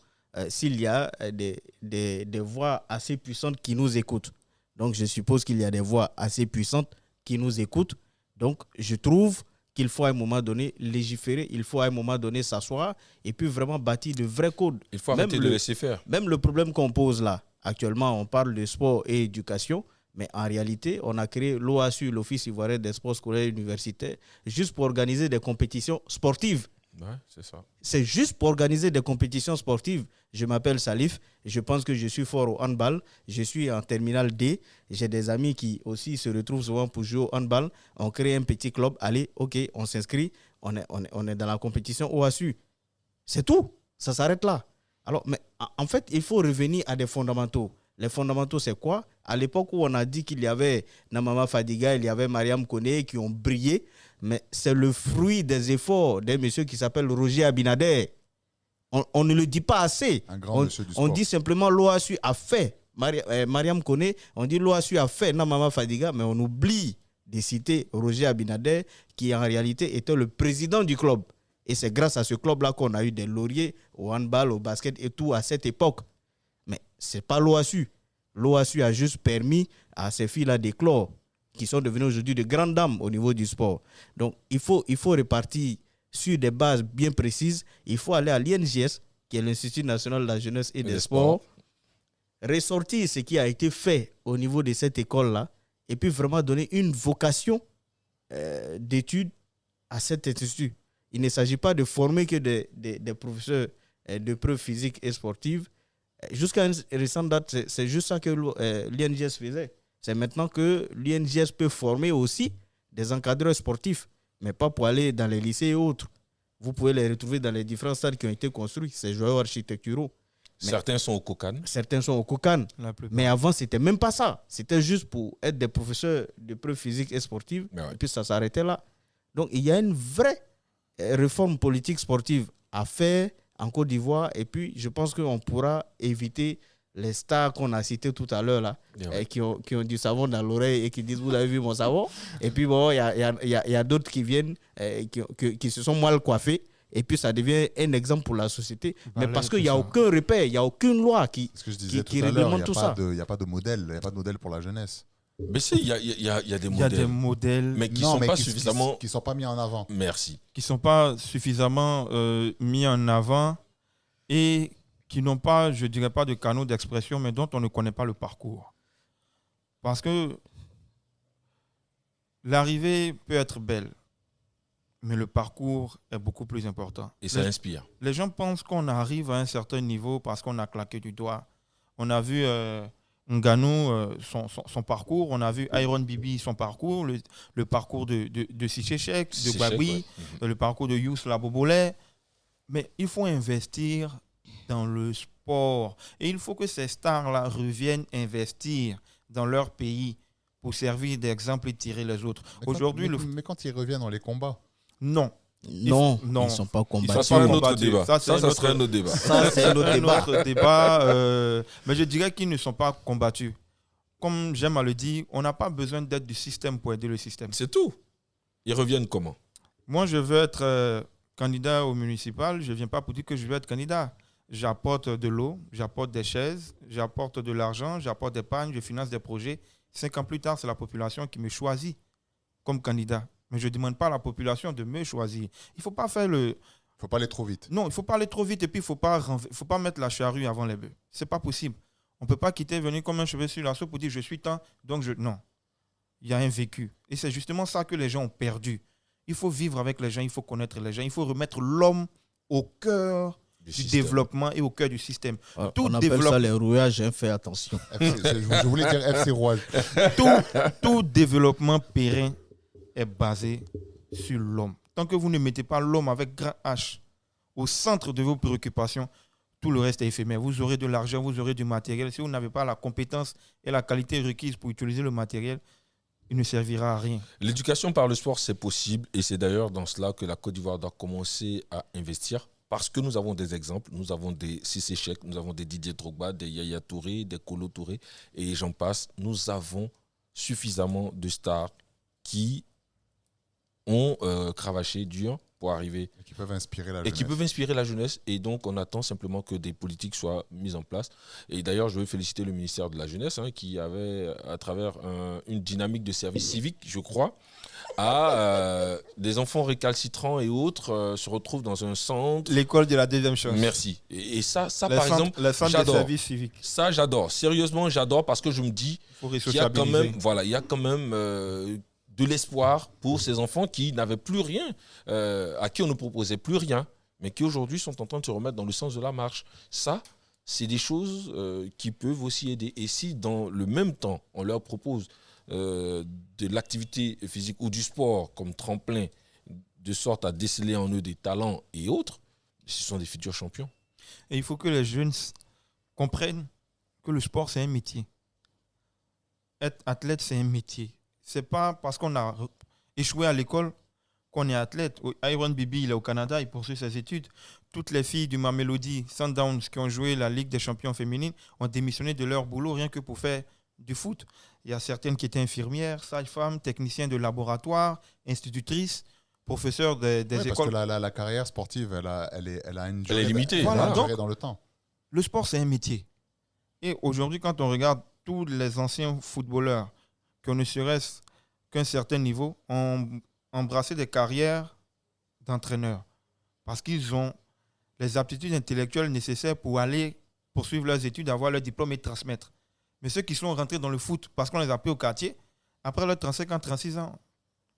S'il y a des voix assez puissantes qui nous écoutent. Donc, je suppose qu'il y a des voix assez puissantes qui nous écoutent. Donc, je trouve qu'il faut à un moment donné légiférer, il faut à un moment donné s'asseoir et puis vraiment bâtir de vrais codes.
Il faut arrêter de laisser faire.
Même le problème qu'on pose là, actuellement, on parle de sport et éducation, mais en réalité, on a créé l'OASU, l'Office ivoirien des sports scolaires et universitaires, juste pour organiser des compétitions sportives.
Ouais, c'est ça.
C'est juste pour organiser des compétitions sportives. Je m'appelle Salif, je pense que je suis fort au handball, je suis en terminale D, j'ai des amis qui aussi se retrouvent souvent pour jouer au handball, on crée un petit club, allez, ok, on s'inscrit, on est dans la compétition OASU. C'est tout, ça s'arrête là. Alors, mais en fait, il faut revenir à des fondamentaux. Les fondamentaux, c'est quoi? À l'époque où on a dit qu'il y avait Namama Fadiga, il y avait Mariam Koné qui ont brillé, mais c'est le fruit des efforts d'un monsieur qui s'appelle Roger Abinader. On ne le dit pas assez.
Un grand monsieur du sport.
On dit simplement l'OASU a fait. Mariam Koné, on dit l'OASU a fait Namama Fadiga, mais on oublie de citer Roger Abinader, qui en réalité était le président du club. Et c'est grâce à ce club-là qu'on a eu des lauriers au handball, au basket et tout à cette époque. Mais ce n'est pas l'OASU. L'OASU a juste permis à ces filles-là d'éclore, qui sont devenues aujourd'hui de grandes dames au niveau du sport. Donc, il faut repartir sur des bases bien précises. Il faut aller à l'INJS, qui est l'Institut national de la jeunesse et des sports, ressortir ce qui a été fait au niveau de cette école-là, et puis vraiment donner une vocation d'études à cet institut. Il ne s'agit pas de former que des professeurs de preuves physiques et sportives. Jusqu'à une récente date, c'est juste ça que l'INJS faisait. C'est maintenant que l'INJS peut former aussi des encadreurs sportifs, mais pas pour aller dans les lycées et autres. Vous pouvez les retrouver dans les différents stades qui ont été construits, ces joueurs architecturaux.
Certains sont au Kokan.
Certains sont au Kokan. Mais avant, ce n'était même pas ça. C'était juste pour être des professeurs de preuves physiques et sportives. Et puis ça s'arrêtait là. Donc il y a une vraie réforme politique sportive à faire en Côte d'Ivoire. Et puis je pense qu'on pourra éviter les stars qu'on a citées tout à l'heure là, qui ont du savon dans l'oreille et qui disent vous avez vu mon savon. Et puis bon, il y a d'autres qui viennent qui se sont mal coiffés. Et puis ça devient un exemple pour la société. Mais parce qu'il n'y a aucun repère, il n'y a aucune loi qui réglemente tout ça.
Il n'y a pas de modèle, il n'y a pas de modèle pour la jeunesse.
Mais si, il y a des modèles.
Il y a des modèles,
mais qui ne sont pas suffisamment...
Qui sont pas mis en avant.
Merci.
Qui ne sont pas suffisamment mis en avant et qui n'ont pas, je ne dirais pas de canaux d'expression, mais dont on ne connaît pas le parcours. Parce que l'arrivée peut être belle, mais le parcours est beaucoup plus important.
Et ça inspire.
Les gens pensent qu'on arrive à un certain niveau parce qu'on a claqué du doigt. On a vu Ngannou, son parcours. On a vu Iron Bibi, son parcours. Le parcours de Sichechek, de Babi, le parcours de Youss Labobolé. Mais il faut investir dans le sport. Et il faut que ces stars-là reviennent investir dans leur pays pour servir d'exemple et tirer les autres.
Mais quand ils reviennent, on les combat.
Non, ils ne sont pas combattus.
Ça, c'est un autre débat. Ça serait un autre débat.
Ça, c'est un autre
débat. Mais je dirais qu'ils ne sont pas combattus. Comme j'aime à le dire, on n'a pas besoin d'aide du système pour aider le système.
C'est tout. Ils reviennent comment?
Moi, je veux être candidat au municipal. Je ne viens pas pour dire que je veux être candidat. J'apporte de l'eau, j'apporte des chaises, j'apporte de l'argent, j'apporte des pagnes, je finance des projets. 5 ans plus tard, c'est la population qui me choisit comme candidat. Mais je ne demande pas à la population de me choisir. Il ne faut pas faire le...
Il ne faut pas aller trop vite.
Non, il ne faut pas aller trop vite et puis il ne faut pas mettre la charrue avant les bœufs. Ce n'est pas possible. On ne peut pas venir comme un cheveu sur la soupe pour dire je suis tant, donc je... Non. Il y a un vécu. Et c'est justement ça que les gens ont perdu. Il faut vivre avec les gens, il faut connaître les gens, il faut remettre l'homme au cœur du développement et au cœur du système.
On appelle ça les rouages, fais attention.
Je voulais dire FC Rouage.
Tout développement périn est basé sur l'homme. Tant que vous ne mettez pas l'homme avec grand H au centre de vos préoccupations, tout le reste est éphémère. Vous aurez de l'argent, vous aurez du matériel. Si vous n'avez pas la compétence et la qualité requise pour utiliser le matériel, il ne servira à rien.
L'éducation par le sport, c'est possible. Et c'est d'ailleurs dans cela que la Côte d'Ivoire doit commencer à investir. Parce que nous avons des exemples. Nous avons des Cissé Cheick, nous avons des Didier Drogba, des Yaya Touré, des Kolo Touré. Et j'en passe. Nous avons suffisamment de stars qui ont cravaché dur pour arriver.
Et qui peuvent inspirer la
Et
jeunesse.
qui peuvent inspirer la jeunesse. Et donc, on attend simplement que des politiques soient mises en place. Et d'ailleurs, je veux féliciter le ministère de la Jeunesse qui avait, à travers une dynamique de service civique, je crois, des enfants récalcitrants et autres se retrouvent dans un centre.
L'école de la deuxième chance.
Merci. Et ça
Les
par
centres-
exemple,
les centres de
j'adore.
service civique.
Ça, j'adore. Sérieusement, j'adore parce que je me dis
Il faut
qu'il y a quand
resociabiliser.
même, il y a quand même de l'espoir pour ces enfants qui n'avaient plus rien, à qui on ne proposait plus rien, mais qui aujourd'hui sont en train de se remettre dans le sens de la marche. Ça, c'est des choses qui peuvent aussi aider. Et si dans le même temps, on leur propose de l'activité physique ou du sport comme tremplin, de sorte à déceler en eux des talents et autres, ce sont des futurs champions.
Et il faut que les jeunes comprennent que le sport, c'est un métier. Être athlète, c'est un métier. Ce n'est pas parce qu'on a échoué à l'école qu'on est athlète. Iron Bibi, il est au Canada, il poursuit ses études. Toutes les filles du Mamelody Sundowns qui ont joué la Ligue des champions féminines ont démissionné de leur boulot rien que pour faire du foot. Il y a certaines qui étaient infirmières, sages-femmes, techniciens de laboratoire, institutrices, professeurs des
Parce
écoles.
que la carrière sportive, elle a une durée,
Elle est limitée.
elle a
Voilà,
une
donc-
durée dans le temps.
Le sport, c'est un métier. Et aujourd'hui, quand on regarde tous les anciens footballeurs qui ne serait-ce qu'un certain niveau ont embrassé des carrières d'entraîneurs parce qu'ils ont les aptitudes intellectuelles nécessaires pour aller poursuivre leurs études, avoir leur diplôme et transmettre. Mais ceux qui sont rentrés dans le foot parce qu'on les a pris au quartier, après leur 35 ans, 36 ans,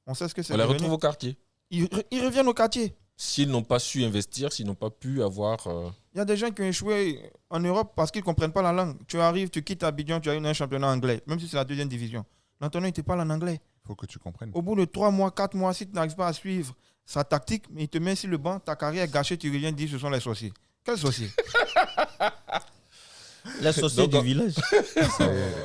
on sait ce que c'est.
On les
devenu.
retrouve au quartier.
Ils reviennent au quartier.
S'ils n'ont pas su investir, s'ils n'ont pas pu avoir...
Il y a des gens qui ont échoué en Europe parce qu'ils ne comprennent pas la langue. Tu arrives, tu quittes Abidjan, tu as eu un championnat anglais, même si c'est la deuxième division. L'entraîneur, il te parle en anglais.
Il faut que tu comprennes.
Au bout de 3 mois, 4 mois, si tu n'arrives pas à suivre sa tactique, mais il te met sur le banc, ta carrière est gâchée, tu reviens dire ce sont les sorciers. Quels sorciers?
Les sorciers
Donc,
du village.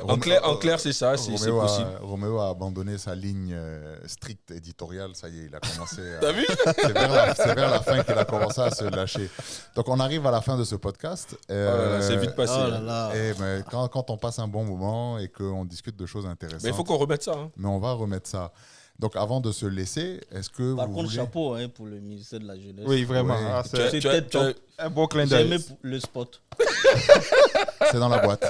En clair, c'est ça, c'est possible.
Roméo a abandonné sa ligne stricte éditoriale. Ça y est, il a commencé.
T'as vu?
C'est vers la fin qu'il a commencé à se lâcher. Donc, on arrive à la fin de ce podcast.
Oh là là, c'est vite passé.
Oh là là.
Mais quand on passe un bon moment et qu'on discute de choses intéressantes,
Mais il faut qu'on remette ça.
mais on va remettre ça. Donc, avant de se laisser, est-ce que
Par
vous
contre,
voulez...
chapeau pour le ministère de la Jeunesse.
Oui, vraiment.
Ouais.
Ah,
Tu as-
c'est
tu as- tu as-
un beau clin
J'ai aimé
d'œil.
le spot.
C'est dans la boîte.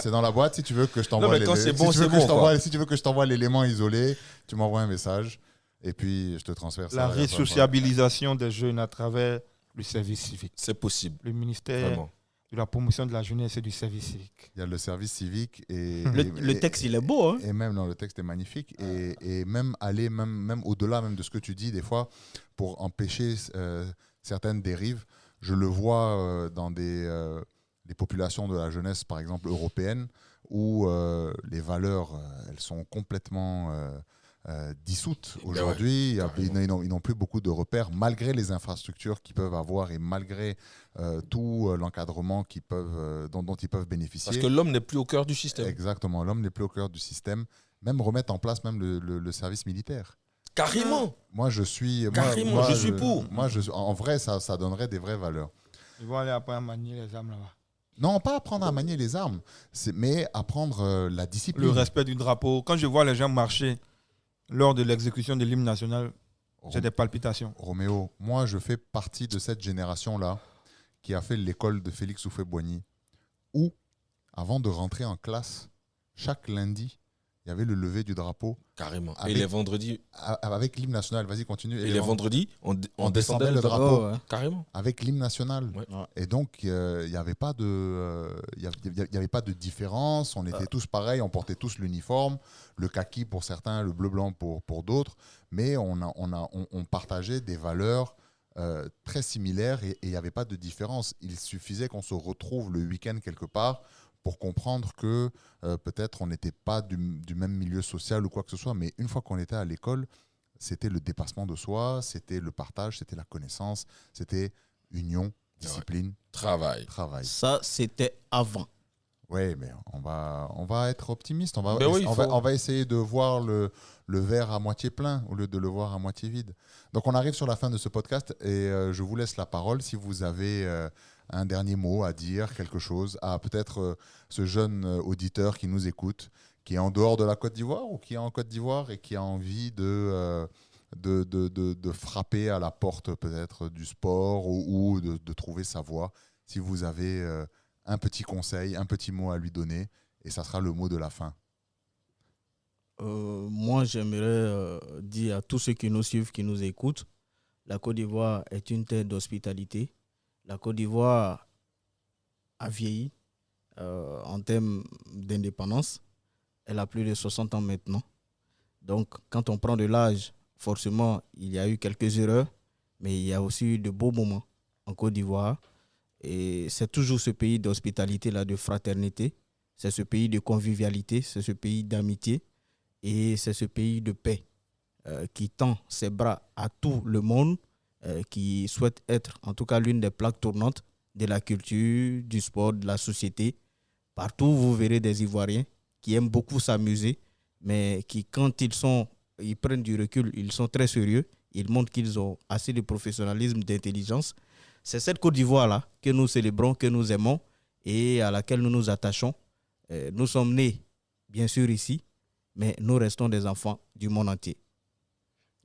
C'est dans la boîte. Si tu veux que je t'envoie
Non, mais quand c'est bon,
si tu veux
c'est
que je
bon,
t'envoie-
quoi.
si tu veux que je t'envoie l'élément isolé, tu m'envoies un message et puis je te transfère ça.
La
Il y a pas de problème.
resociabilisation des jeunes à travers le service civique.
C'est possible,
Le ministère
vraiment.
de la promotion de la jeunesse et du service civique.
Il y a le service civique et
Le texte, il est beau. Hein?
et même dans le texte est magnifique et même aller même au-delà même de ce que tu dis des fois pour empêcher certaines dérives. Je le vois dans des populations de la jeunesse par exemple européenne où les valeurs elles sont complètement dissoutes aujourd'hui. Ils n'ont plus beaucoup de repères malgré les infrastructures qu'ils peuvent avoir et malgré tout l'encadrement dont ils peuvent bénéficier.
Parce que l'homme n'est plus au cœur du système.
Exactement, l'homme n'est plus au cœur du système. Même remettre en place même le service militaire.
Carrément.
Moi, je suis...
Carrément, je suis pour.
En vrai, ça donnerait des vraies valeurs.
Ils vont aller après manier les armes là-bas.
Non, pas apprendre à manier les armes, mais apprendre la discipline.
Le respect du drapeau. Quand je vois les gens marcher lors de l'exécution de l'hymne national, j'ai des palpitations.
Roméo, moi, je fais partie de cette génération-là qui a fait l'école de Félix Houphouët-Boigny où, avant de rentrer en classe, chaque lundi, il y avait le lever du drapeau
Carrément.
Avec-
Et les vendredis,
avec l'hymne national. Vas-y, continue.
et les vendredis on descendait le
le
drapeau.
drapeau.
Oh, ouais.
Carrément.
Avec l'hymne national.
Ouais.
Et donc, il n'y avait pas de différence. On était tous pareils, on portait tous l'uniforme, le kaki pour certains, le bleu-blanc pour d'autres. Mais on partageait des valeurs très similaires et il n'y avait pas de différence. Il suffisait qu'on se retrouve le week-end quelque part pour comprendre que peut-être on n'était pas du même milieu social ou quoi que ce soit, mais une fois qu'on était à l'école, c'était le dépassement de soi, c'était le partage, c'était la connaissance, c'était union, discipline,
travail.
Ça, c'était avant.
Oui, mais on va être optimiste. On va essayer de voir le verre à moitié plein au lieu de le voir à moitié vide. Donc, on arrive sur la fin de ce podcast et je vous laisse la parole si vous avez un dernier mot à dire, quelque chose à peut-être ce jeune auditeur qui nous écoute, qui est en dehors de la Côte d'Ivoire ou qui est en Côte d'Ivoire et qui a envie de frapper à la porte peut-être du sport ou de trouver sa voie. Si vous avez un petit conseil, un petit mot à lui donner, et ça sera le mot de la fin.
Moi, j'aimerais dire à tous ceux qui nous suivent, qui nous écoutent, la Côte d'Ivoire est une terre d'hospitalité. La Côte d'Ivoire a vieilli en termes d'indépendance. Elle a plus de 60 ans maintenant. Donc, quand on prend de l'âge, forcément, il y a eu quelques erreurs, mais il y a aussi eu de beaux moments en Côte d'Ivoire. Et c'est toujours ce pays d'hospitalité-là, de fraternité. C'est ce pays de convivialité, c'est ce pays d'amitié. Et c'est ce pays de paix qui tend ses bras à tout le monde, qui souhaite être en tout cas l'une des plaques tournantes de la culture, du sport, de la société. Partout, vous verrez des Ivoiriens qui aiment beaucoup s'amuser, mais qui, quand ils prennent du recul, ils sont très sérieux. Ils montrent qu'ils ont assez de professionnalisme, d'intelligence. C'est cette Côte d'Ivoire-là que nous célébrons, que nous aimons et à laquelle nous nous attachons. Nous sommes nés, bien sûr, ici, mais nous restons des enfants du monde entier.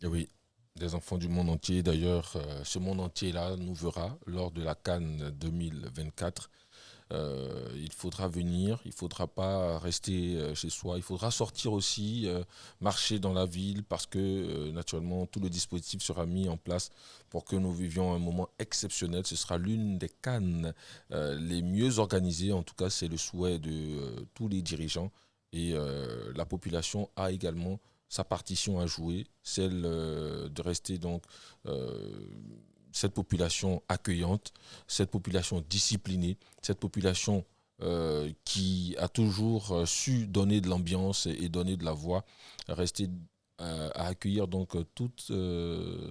Et oui, des enfants du monde entier. D'ailleurs, ce monde entier-là nous verra lors de la CAN 2024. Il faudra venir, il ne faudra pas rester chez soi, il faudra sortir aussi, marcher dans la ville parce que naturellement tout le dispositif sera mis en place pour que nous vivions un moment exceptionnel. Ce sera l'une des CAN les mieux organisées, en tout cas c'est le souhait de tous les dirigeants et la population a également sa partition à jouer, celle de rester donc cette population accueillante, cette population disciplinée, cette population qui a toujours su donner de l'ambiance et donner de la voix, rester à accueillir donc toute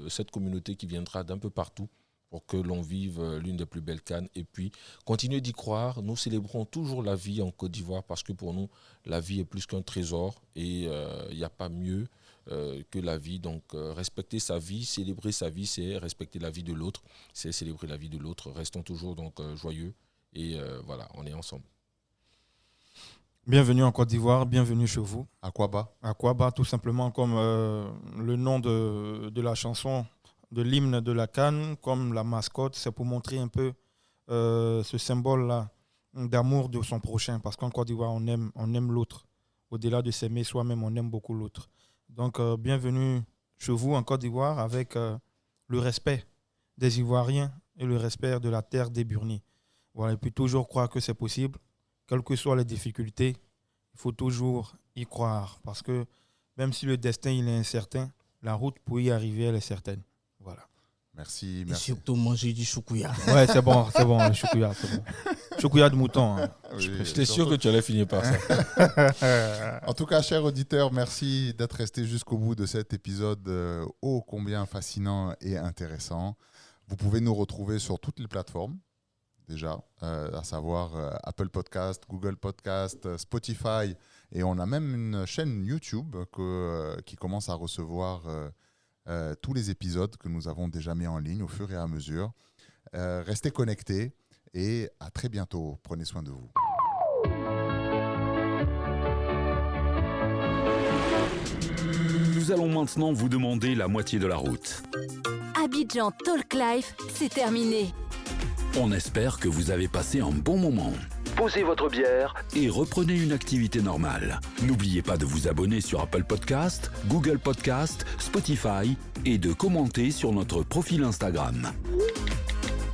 cette communauté qui viendra d'un peu partout pour que l'on vive l'une des plus belles CAN. Et puis, continuer d'y croire. Nous célébrons toujours la vie en Côte d'Ivoire parce que pour nous, la vie est plus qu'un trésor et il n'y a pas mieux que la vie. Donc, respecter sa vie, célébrer sa vie, c'est respecter la vie de l'autre, c'est célébrer la vie de l'autre. Restons toujours donc joyeux et voilà, on est ensemble.
Bienvenue en Côte d'Ivoire, bienvenue chez vous.
Akwaaba.
Akwaaba, tout simplement comme le nom de la chanson, de l'hymne de la CAN, comme la mascotte, c'est pour montrer un peu ce symbole-là d'amour de son prochain. Parce qu'en Côte d'Ivoire, on aime l'autre. Au-delà de s'aimer soi-même, on aime beaucoup l'autre. Donc, bienvenue chez vous en Côte d'Ivoire avec le respect des Ivoiriens et le respect de la terre des Burnis. Voilà, et puis toujours croire que c'est possible. Quelles que soient les difficultés, il faut toujours y croire. Parce que même si le destin il est incertain, la route pour y arriver, elle est certaine. Voilà.
Merci.
Et surtout manger du choukouya.
Ouais, c'est bon, le choukouya, c'est bon. Choukouya de mouton. Hein.
Oui, j'étais sûr que tu allais finir par ça.
En tout cas, chers auditeurs, merci d'être restés jusqu'au bout de cet épisode ô combien fascinant et intéressant. Vous pouvez nous retrouver sur toutes les plateformes, déjà, à savoir Apple Podcast, Google Podcast, Spotify, et on a même une chaîne YouTube qui commence à recevoir tous les épisodes que nous avons déjà mis en ligne au fur et à mesure. Restez connectés et à très bientôt. Prenez soin de vous.
Nous allons maintenant vous demander la moitié de la route.
Abidjan Talk Life, c'est terminé.
On espère que vous avez passé un bon moment. Posez votre bière et reprenez une activité normale. N'oubliez pas de vous abonner sur Apple Podcast, Google Podcast, Spotify et de commenter sur notre profil Instagram.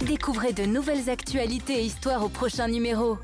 Découvrez de nouvelles actualités et histoires au prochain numéro.